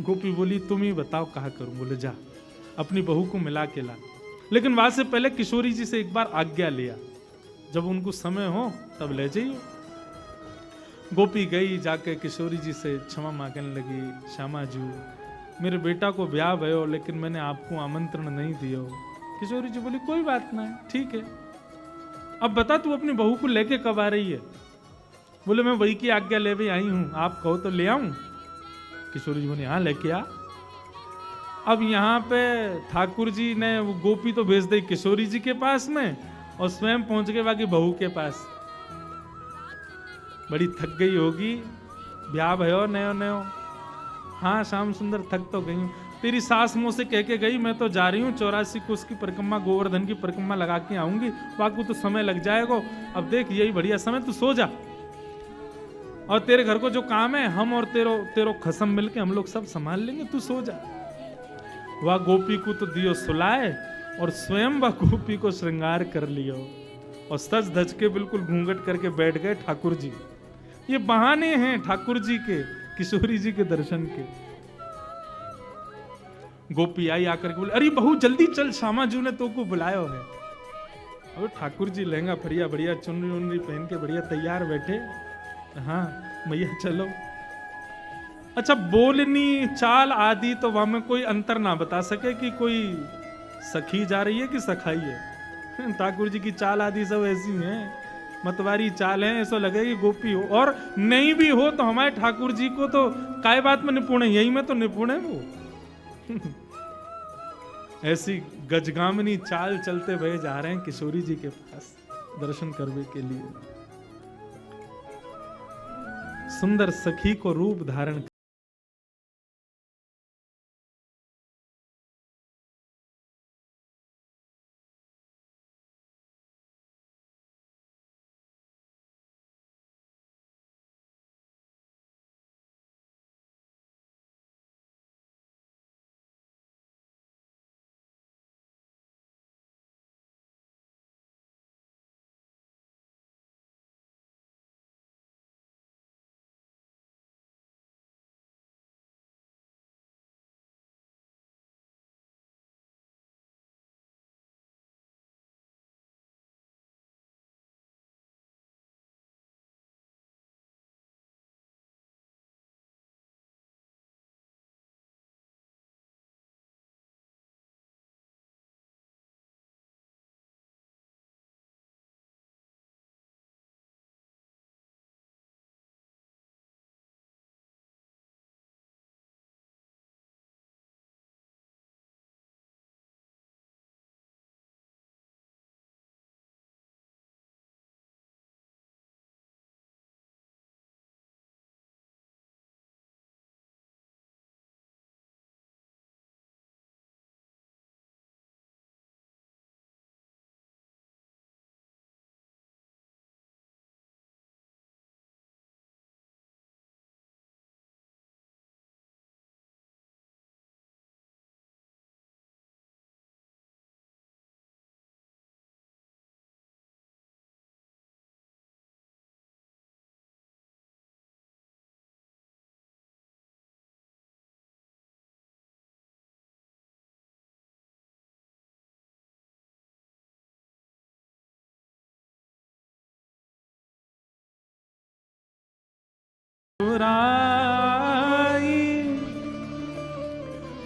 गोपी बोली तुम ही बताओ कहा करूं। बोले जा अपनी बहू को मिला के ला, लेकिन वहां से पहले किशोरी जी से एक बार आज्ञा लिया, जब उनको समय हो तब ले जाइए। गोपी गई, जाके किशोरी जी से क्षमा मांगने लगी, श्यामा जी मेरे बेटा को ब्याह भयो लेकिन मैंने आपको आमंत्रण नहीं दिया। किशोरी जी बोली कोई बात नहीं, ठीक है, अब बता तू अपनी बहू को लेके कब आ रही है। बोले मैं वही की आज्ञा ले भी आई हूं, आप कहो तो ले आऊं। किशोरी जी बोले हाँ लेके आ। अब यहाँ पे ठाकुर जी ने वो गोपी तो भेज दी किशोरी जी के पास में और स्वयं पहुंच गए बाकी बहू के पास। बड़ी थक गई होगी, ब्याह भयो नयो नयो। हाँ श्याम सुंदर थक तो गई हूं, तेरी सास मुंह से कह के गई मैं तो जा रही हूँ 84 को उसकी परिक्रमा गोवर्धन की परिक्रमा लगा के आऊंगी, बाकी तो समय लग जाएगा। अब देख यही बढ़िया समय, तू सो जा और तेरे घर को जो काम है हम और तेरो खसम मिलके हम लोग सब संभाल लेंगे, तू सो जा। वह गोपी को तो दियो सुलाए और स्वयं वह गोपी को श्रृंगार कर लियो और सज धज के बिल्कुल घूंघट करके बैठ गए ठाकुर जी। ये बहाने हैं ठाकुर जी के किशोरी जी के दर्शन के। गोपी आई आकर के बोले अरे बहू जल्दी चल, श्यामा जी ने तो को बुलायो है। अब ठाकुर जी लहंगा फरिया बढ़िया चुनरी उनरी पहन के बढ़िया तैयार बैठे। हाँ मैया चलो। अच्छा बोलनी चाल आदि तो वहां में कोई अंतर ना बता सके कि कोई सखी जा रही है कि सखाई है। ठाकुर जी की चाल आदि सब ऐसी हैं, मतवारी चाल है, ऐसा लगे कि गोपी हो, और नहीं भी हो तो हमारे ठाकुर जी को तो काय बात में निपुण है, यही में तो निपुण है वो। ऐसी गजगामिनी चाल चलते हुए जा रहे हैं किशोरी जी के पास दर्शन करने के लिए। सुंदर सखी को रूप धारण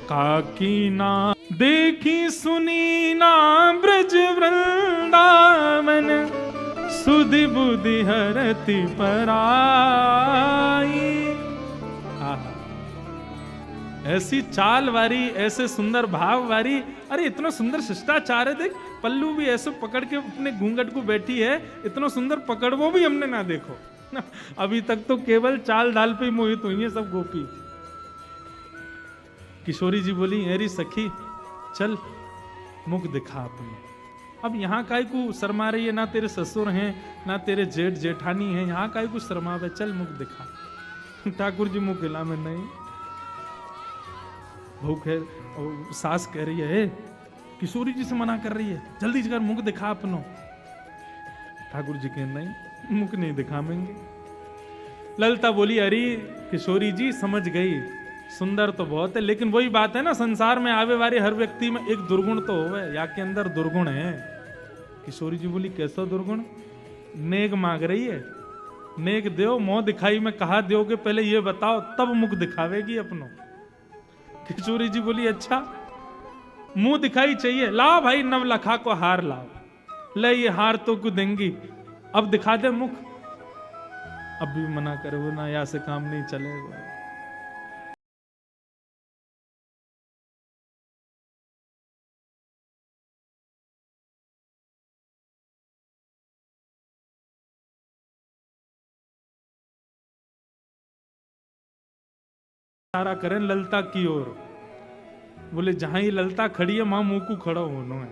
काकी ना देखी सुनी ना ब्रज वृंदावन, सुधि बुद्धि हरति पराई। ऐसी चाल वारी, ऐसे सुंदर भाव वारी, अरे इतना सुंदर शिष्टाचार है। देख पल्लू भी ऐसे पकड़ के अपने घूंघट को बैठी है, इतना सुंदर पकड़ वो भी हमने ना देखो। अभी तक तो केवल चाल डाल पे ही मोहित हुई है सब गोपी। किशोरी जी बोली, अरे सखी चल मुख दिखा अपने। अब यहाँ काय को शर्मा रही है, ना तेरे ससुर हैं ना तेरे जेठ जेठानी है, यहाँ काय को शर्मावे, चल मुख दिखा। ठाकुर जी मुख हिला में नहीं। भूख है और सास कह रही है, किशोरी जी से मना कर रही है, जल्दी कर मुख दिखा अपनो। ठाकुर जी कह नहीं, मुख नहीं दिखावेंगे। ललिता बोली, अरे किशोरी जी समझ गई, सुंदर तो बहुत है, लेकिन वही बात है ना, संसार में आवे वाले हर व्यक्ति में एक दुर्गुण तो होवे, या के अंदर दुर्गुण है। किशोरी जी बोली, कैसा दुर्गुण? नेक मांग रही है, नेक दो, मुंह दिखाई में कहा दोगे, पहले ये बताओ तब मुख दिखावेगी अपनो। किशोरी जी बोली, अच्छा मुंह दिखाई चाहिए, लाओ भाई नवलखा को हार लाओ, ले ये हार तो को देंगी, अब दिखा दे मुख। अब भी मना करे, वो ना, यहाँ से काम नहीं चलेगा। इशारा करें ललिता की ओर, बोले जहां ही ललिता खड़ी है वहां मुंह को खड़ा होना है,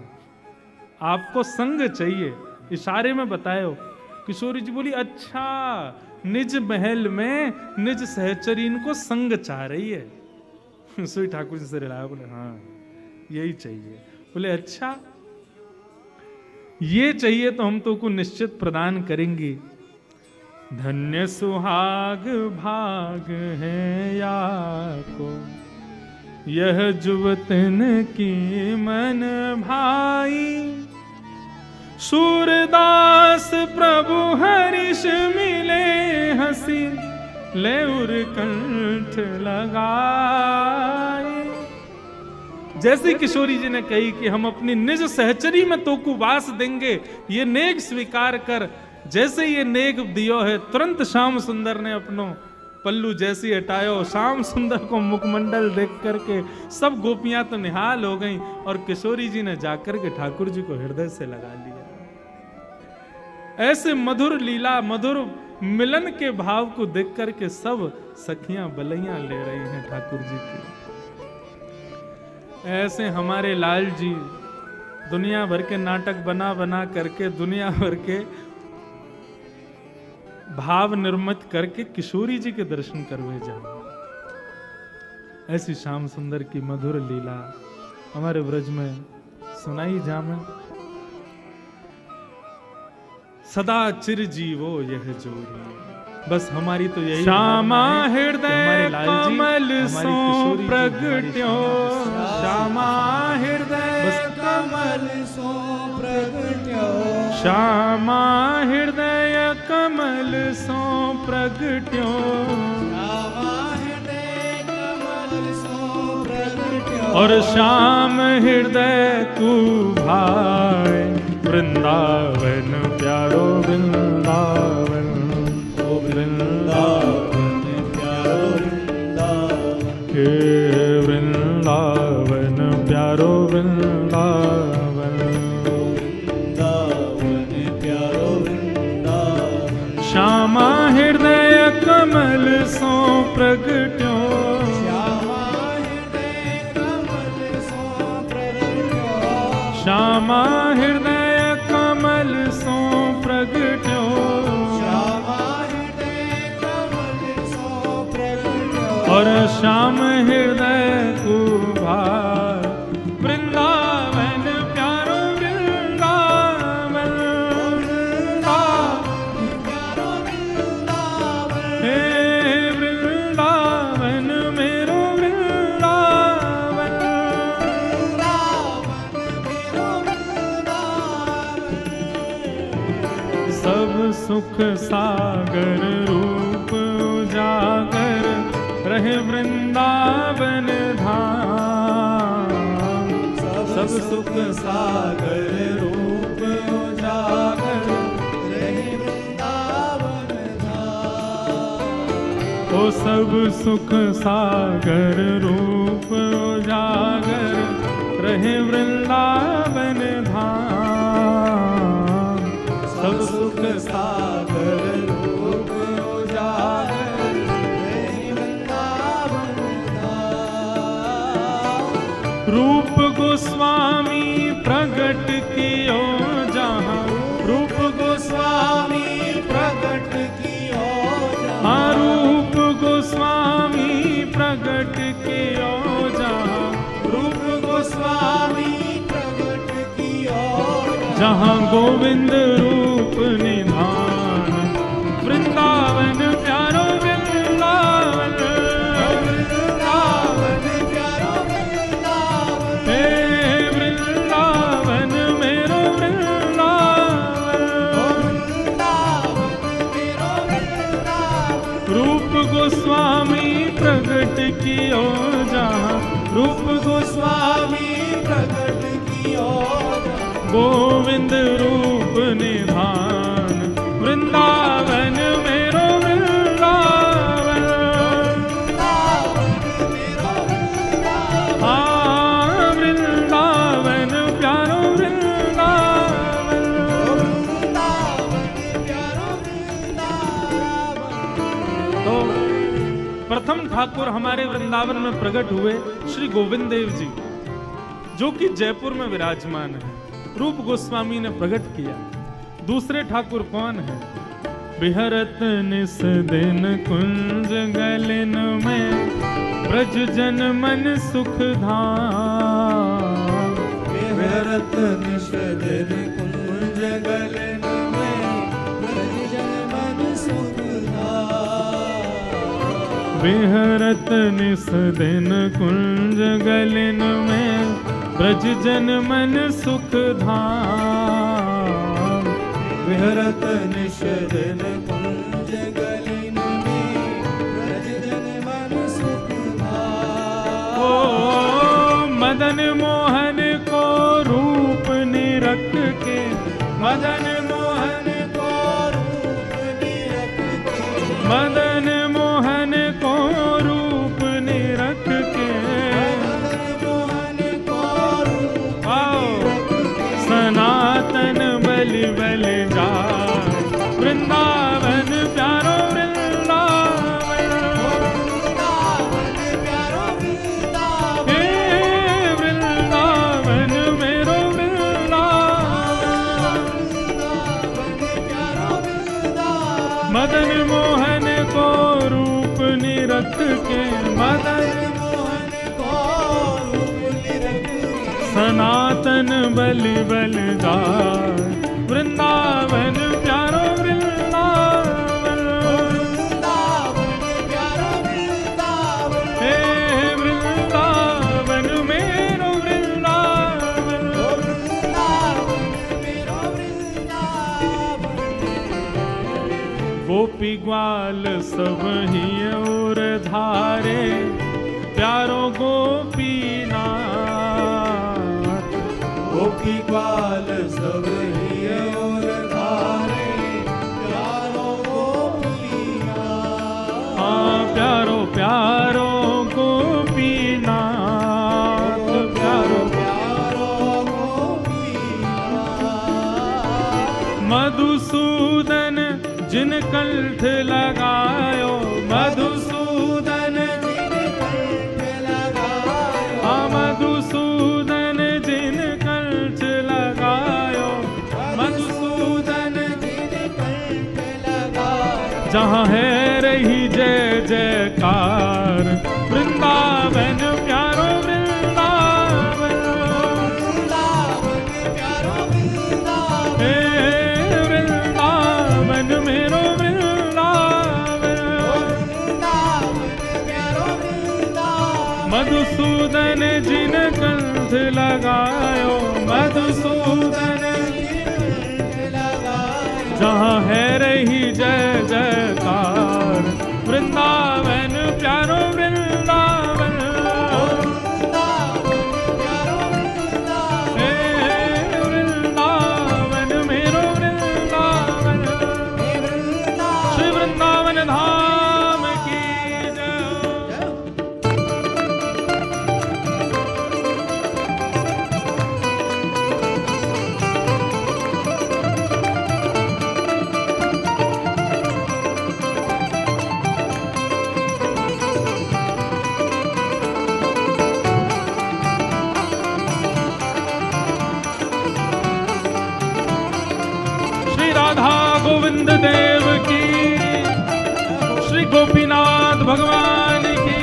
आपको संग चाहिए, इशारे में बताए हो। किशोरी जी बोली, अच्छा निज महल में निज सहचरीन को संग चाह रही है। सोई ठाकुर जी से रिलाया, बोले हाँ यही चाहिए। बोले अच्छा ये चाहिए तो हम तो को निश्चित प्रदान करेंगे। धन्य सुहाग भाग है या को, यह जुवतन की मन भाई, सूरदास प्रभु हरिष मिले हंसी, ले उर कंठ लगाई। जैसे किशोरी जी ने कही कि हम अपनी निज सहचरी में तो को वास देंगे, ये नेक स्वीकार कर। जैसे ये नेक दियो है, तुरंत श्याम सुंदर ने अपनो पल्लू जैसी हटायो। श्याम सुंदर को मुखमंडल देख करके सब गोपियां तो निहाल हो गईं, और किशोरी जी ने जाकर के ठाकुर जी को हृदय से लगा लिया। ऐसे मधुर लीला, मधुर मिलन के भाव को देख करके सब सखियां बलैया ले रही हैं ठाकुर जी की। ऐसे हमारे लाल जी दुनिया भर के नाटक बना बना करके, दुनिया भर के भाव निर्मित करके किशोरी जी के दर्शन करवे जाओ। ऐसी श्याम सुंदर की मधुर लीला हमारे ब्रज में सुनाई जामे। सदा चिर जीवो यह जोड़ी, बस हमारी तो यही श्यामा हृदय कमल सो प्रगट्यो, श्यामा हृदय
कमल सो प्रगट्यो,
श्यामा हृदय कमल सो प्रगट्यो,
श्यामा हृदय कमल सो प्रगट्यो,
और श्याम हृदय को भाई वृंदावन प्यारो वृंदावन, ओ वृंदावन प्यारो वृंदावन, हे वृंदावन प्यारो वृंदावन,
वृंदावन प्यारो वृंदावन,
श्यामा हृदय कमल सो प्रगट्यो,
श्यामा हृदय कमल सो प्रगट्यो,
श्यामा हृदय कमल सो प्रगट्यो,
श्यामा हृदय कमल सो प्रगट्यो,
और श्याम हृदय को भार वृंदावन प्यारो वृंदावन,
प्यारो वृंदावन,
हे वृंदावन मेरो वृंदावन, सब सुख सागर रूप उजागर, रहे वृंदावन धाम।
सब सुख सागर रूप उजागर रहे वृंदावन धाम।
ओ सब सुख सागर रूप उजागर रहे वृंदावन धाम।
सब सुख सागर रूप उजागर रहे वृंदावन धाम।
रूप गोस्वामी प्रगट कियो जहाँ,
रूप गोस्वामी प्रगट कियो
हाँ
जहाँ।
रूप गोस्वामी प्रगट कियो जहाँ,
रूप गोस्वामी प्रगट कियो
जहाँ गोविंद रूप निधान। वृंदावन प्यारो वृंदावन,
वृंदावन प्यारो वृंदावन।
हे वृंदावन मेरो वृंदावन।
वृंदावन मेरो वृंदावन।
रूप गोस्वामी प्रगट कियो जहाँ, रूप
गोस्वामी प्रगट कियो जहाँ।
गोविंद रूप निधान। वृंदावन मेरो वृंदावन।
वृंदावन मेरो वृंदावन।
हाँ वृंदावन प्यारो वृंदावन।
वृंदावन प्यारो वृंदावन।
तो प्रथम ठाकुर हमारे वृंदावन में प्रकट हुए श्री गोविंद देव जी, जो कि जयपुर में विराजमान है। रूप गोस्वामी ने प्रकट किया। दूसरे ठाकुर कौन है? बिहरत निस दिन कुंज गलिन में, ब्रज जन मन सुख धाम।
विहरत निश दिन कुंज गलिन में, ब्रज जन मन सुख धाम।
बिहरत निस दिन कुंज गलिन में, ब्रज जन मन सुख धाम।
विहरत निश दिन कुंज गलिन में, ब्रज जन मन सुख धाम।
ओ मदन मोहन को रूप निरख के,
मदन मोहन को रूप निरख के।
मदन मोहन को रूप निरख के,
मदन मोहन को रूप
आओ
निरख के।
सनातन बलि बल जाए। वृंदावन प्यारो वृंदावन।
वृंदावन प्यारो वृंदावन।
हे वृंदावन मेरो वृंदावन।
वृंदावन प्यारो वृंदावन।
मदन मोहन को रूप निरख के, मदन
मोहन को रूप निरख के।
सनातन बलि बल जाए। वृंदावन प्यारो वृंदावन।
वृंदावन प्यारो वृंदावन।
हे वृंदावन मेरो वृंदावन।
वृंदावन मेरो वृंदावन।
गोपी ग्वाल सब ही और धारे, प्यारो गोपीनाथ।
गोपी ग्वाल सब ही और धारे, प्यारो गोपीनाथ।
हाँ प्यारो प्यारो गोपीनाथ। प्यारो
प्यारो गोपीनाथ।
मधुसूदन जिन कंठ लगायो, मधुसूदन
जिन कंठ लगायो।
हाँ मधुसूदन जिन कंठ लगायो।
मधुसूदन जिन कंठ लगायो।
जहाँ है रही जय जयकार। वृंदावन प्यारो वृंदावन।
वृंदावन प्यारो वृंदावन।
हे वृंदावन मेरो वृंदावन।
वृंदावन प्यारो वृंदावन।
मधुसूदन जिन कंठ लगायो। मधुसूदन जहाँ है रही जय जयकार। वृंदावन प्यारो वृंदावन। भगवान की।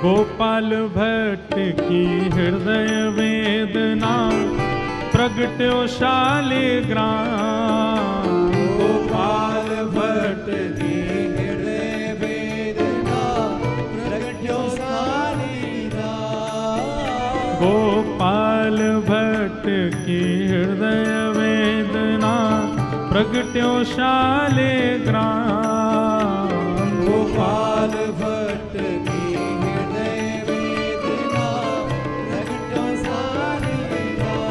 गोपाल भट्ट की हृदय वेदना प्रगट्यो शालिग्राम।
गोपाल भट्ट की हृदय वेदना प्रगट्यो शालिग्राम।
गोपाल भट्ट की हृदय वेदना प्रगट्यो शालिग्राम।
गोपाल भट्ट की हृदय वेदना प्रगट्यो शालिग्राम।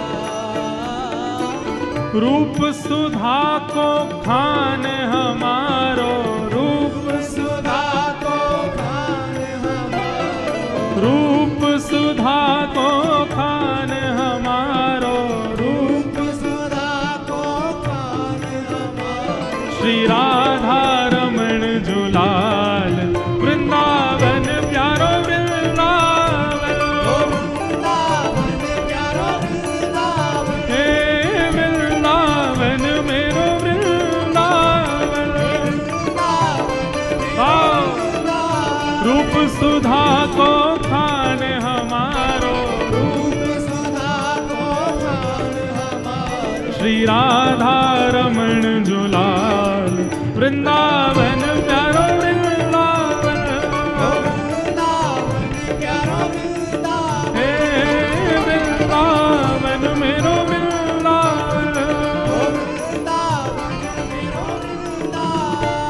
रूप सुधा को खान हमारो, रूप
सुधा को खान हमारो।
रूप सुधा को खान हमारो,
रूप सुधा को खान हमारो।
श्री राधा रमण जुलाल वृंदावन प्यारो वृंदावन।
वृंदावन प्यारो वृंदावन।
हे वृंदावन मेरो वृंदावन। आओ, रूप सुधा को खान हमारो,
रूप सुधा को खान हमारो।
श्री राधा रमण जुलाल वृंदावन प्यारो वृंदावन।
वृंदावन प्यारो वृंदावन।
हे वृंदावन मेरो वृंदावन।
वृंदावन मेरो वृंदावन।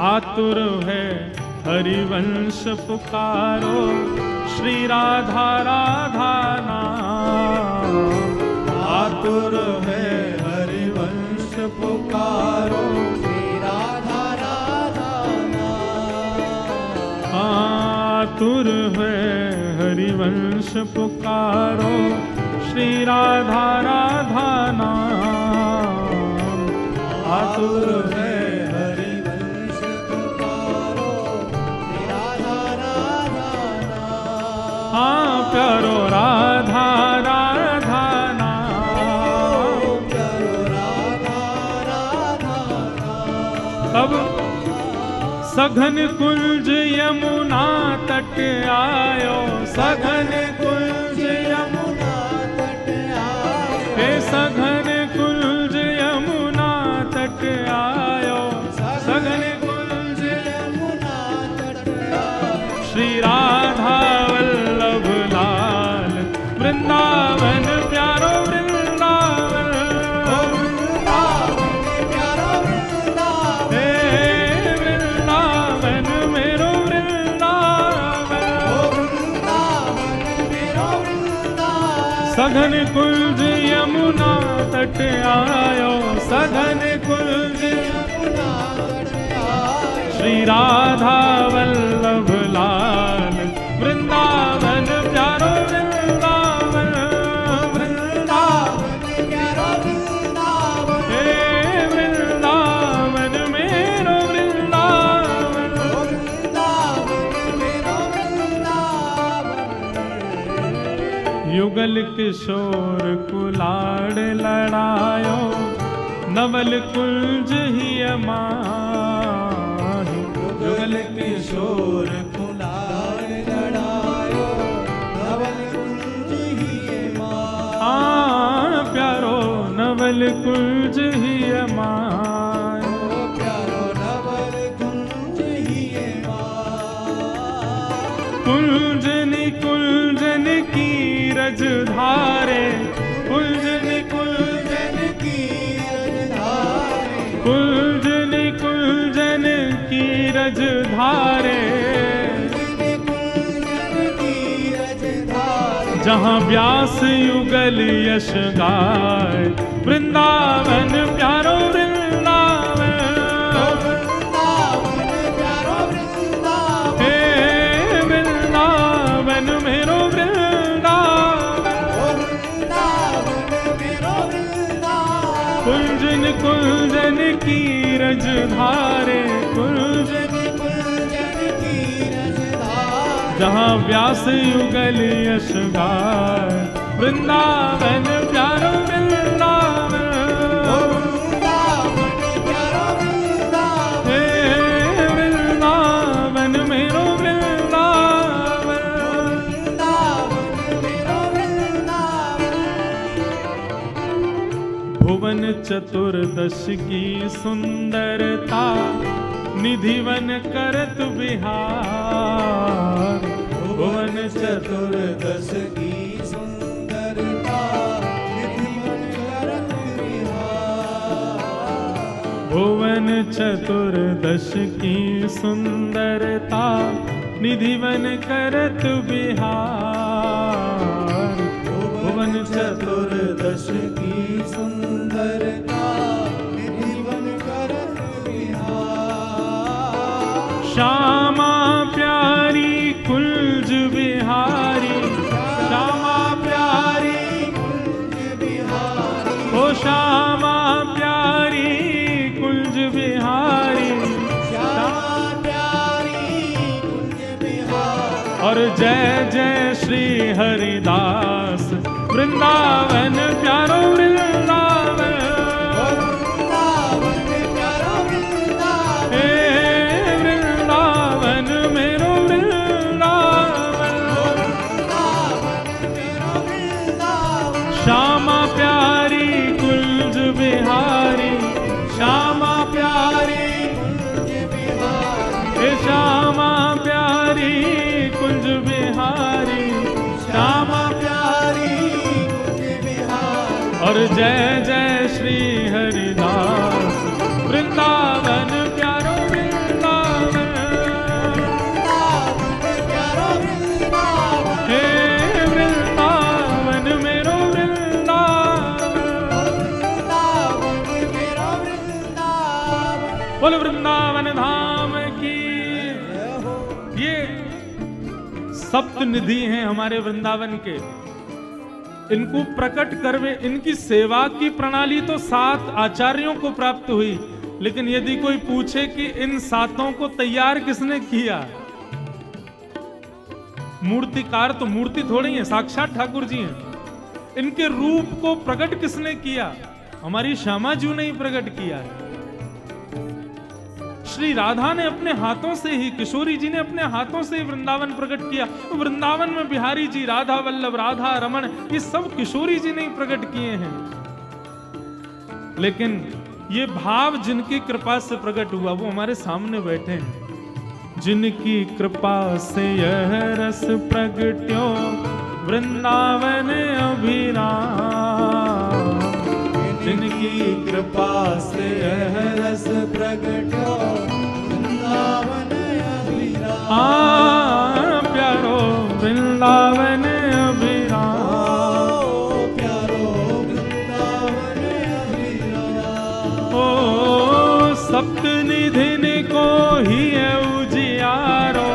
आतुर है हरिवंश पुकारो, श्री राधा राधा नाम। आतुर है हरिवंश पुकारो,
श्री राधा राधा नाम।
आतुर है हरिवंश पुकारो, श्री राधा राधा नाम। आतुर है
हरिवंश पुकारो, श्री राधा राधा नाम।
हाँ प्यारो राधा राधा नाम।
प्यारो राधा राधा नाम।
तब सघन कुंज यमुना तट आयो, सघन कुंज यमुना
तट आयो।
हे सघन कुंज यमुना तट आयो, सघन कुंज
यमुना तट आयो।
श्री राधा वल्लभ लाल वृंदावन प्यारो वृंदावन।
वृंदावन प्यारो वृंदावन।
हे वृंदावन मेरो वृंदावन।
वृंदावन मेरो वृंदावन।
सघन कुंज यमुना तट आयो, सघन कुंज
यमुना तट आयो।
श्री राधा वल्लभ लाल वृंदावन प्यारो वृंदावन।
वृंदावन प्यारो वृंदावन।
हे वृंदावन मेरो वृंदावन।
वृंदावन मेरो वृंदावन।
युगल किशोर कुलाड़ लड़ायो, नवल कुंज ही माही।
युगल किशोर कुलाल लड़ायो, नवल कुंज ही माँ।
प्यारो नवल कुंज ही माय।
प्यारो नवल कुंज ही माँ।
कुंजन कुंजन की रजधारे, कुंजन कुंजन
की रजधारे।
कुंजन कुंजन की रजधारे।
कुंजन की रजधारे।
जहाँ व्यास युगल यश गाय, वृंदावन प्यारो वृंदावन।
वृंदावन प्यारो वृंदावन।
हे वृंदावन मेरो वृंदावन।
वृंदावन मेरो वृंदावन।
कुंजन कुंजन की रजधारे, कुंजन
कुंजन की रजधारे।
जहाँ व्यास युगल यश गाय, वृंदावन प्यारो वृंदावन, हे वृंदावन मेरो वृंदावन। भुवन चतुर्दश की सुंदरता, निधिवन करत विहार।
भुवन चतुर्दश की सुंदरता, निधिवन करत विहार।
भुवन चतुर्दश की सुंदरता, निधिवन करत विहार।
भुवन चतुर्दश की सुंदरता, निधिवन करत विहार।
श्यामा प्यारी कुंज बिहारी, श्यामा प्यारी
कुंज बिहारी,
ओ श्यामा प्यारी कुंज बिहारी।
श्यामा प्यारी कुंज बिहारी।
और जय जय श्री हरिदास, वृंदावन प्यारो वृंदावन,
वृंदावन प्यारो वृंदावन,
हे वृंदावन मेरो वृंदावन।
वृंदावन मेरो वृंदावन।
श्यामा प्यारी कुंज बिहारी, श्यामा
प्यारी कुंज बिहारी,
हे श्यामा प्यारी कुंज बिहारी, श्यामा।
प्यारी कुंज बिहारी।
और जय जय श्री हरिदास, वृंदावन प्यारो वृंदावन,
वृंदावन प्यारो वृंदावन,
हे वृंदावन मेरो वृंदावन।
वृंदावन मेरो वृंदावन।
बोल वृंदावन धाम की। ये सप्त निधि हैं हमारे वृंदावन के, इनको प्रकट करवे, इनकी सेवा की प्रणाली तो 7 आचार्यों को प्राप्त हुई, लेकिन यदि कोई पूछे कि इन 7 को तैयार किसने किया, मूर्तिकार तो मूर्ति थोड़ी है, साक्षात ठाकुर जी हैं। इनके रूप को प्रकट किसने किया? हमारी श्यामा जी ने ही प्रकट किया है। श्री राधा ने अपने हाथों से ही, किशोरी जी ने अपने हाथों से ही वृंदावन प्रकट किया। वृंदावन में बिहारी जी, राधा वल्लभ, राधा रमण, ये सब किशोरी जी ने ही प्रकट किए हैं। लेकिन ये भाव जिनकी कृपा से प्रकट हुआ वो हमारे सामने बैठे हैं। जिनकी कृपा से यह रस प्रगट्यो, वृंदावन अभिराम।
जिनकी कृपा से यह रस प्रगट्यो, वृंदावन अभिराम।
प्यारो वृंदावन अभिराम,
प्यारो वृंदावन अभिराम।
ओ सप्त निधिन को ही है उजियारो,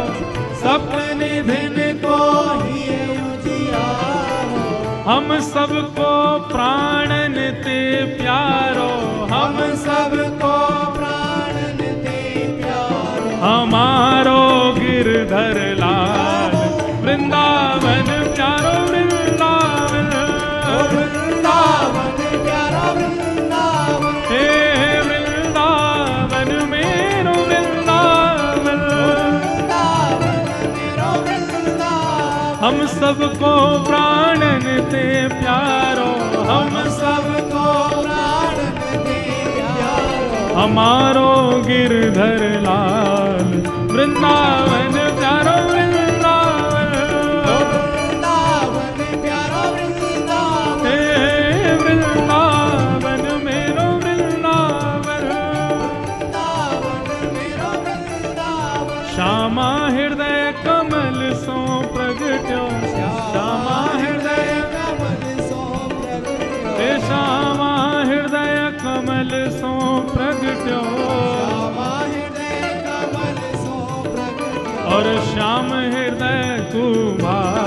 सप्त निधिन को
ही उजियारो।
हम सबको प्राणन ते प्यारो,
हम सबको प्राणन दे प्यारो।
हमारो गिरधर लाल, वृंदावन प्यारो वृंदावन,
वृंदावन प्यारो वृंदावन,
हे वृंदावन मेरो वृंदावन।
वृंदावन मेरो वृंदावन।
हम सबको प्राणन ते प्यारो, हम
सबको प्राणन दे प्यारो।
हमारो गिरधर लाल, वृंदावन प्यारो वृंदावन,
वृंदावन प्यारो वृंदावन,
हे वृंदावन मेरो वृंदावन।
वृंदावन मेरो वृंदावन।
श्यामा हृदय कमल सो प्रगट्यो, श्यामा हृदय
कमल सो प्रगट्यो,
हे श्यामा हृदय कमल सो प्रगट्यो।
श्यामा हृदय कमल सो प्रगट्यो।
और श्याम हृदय कुमार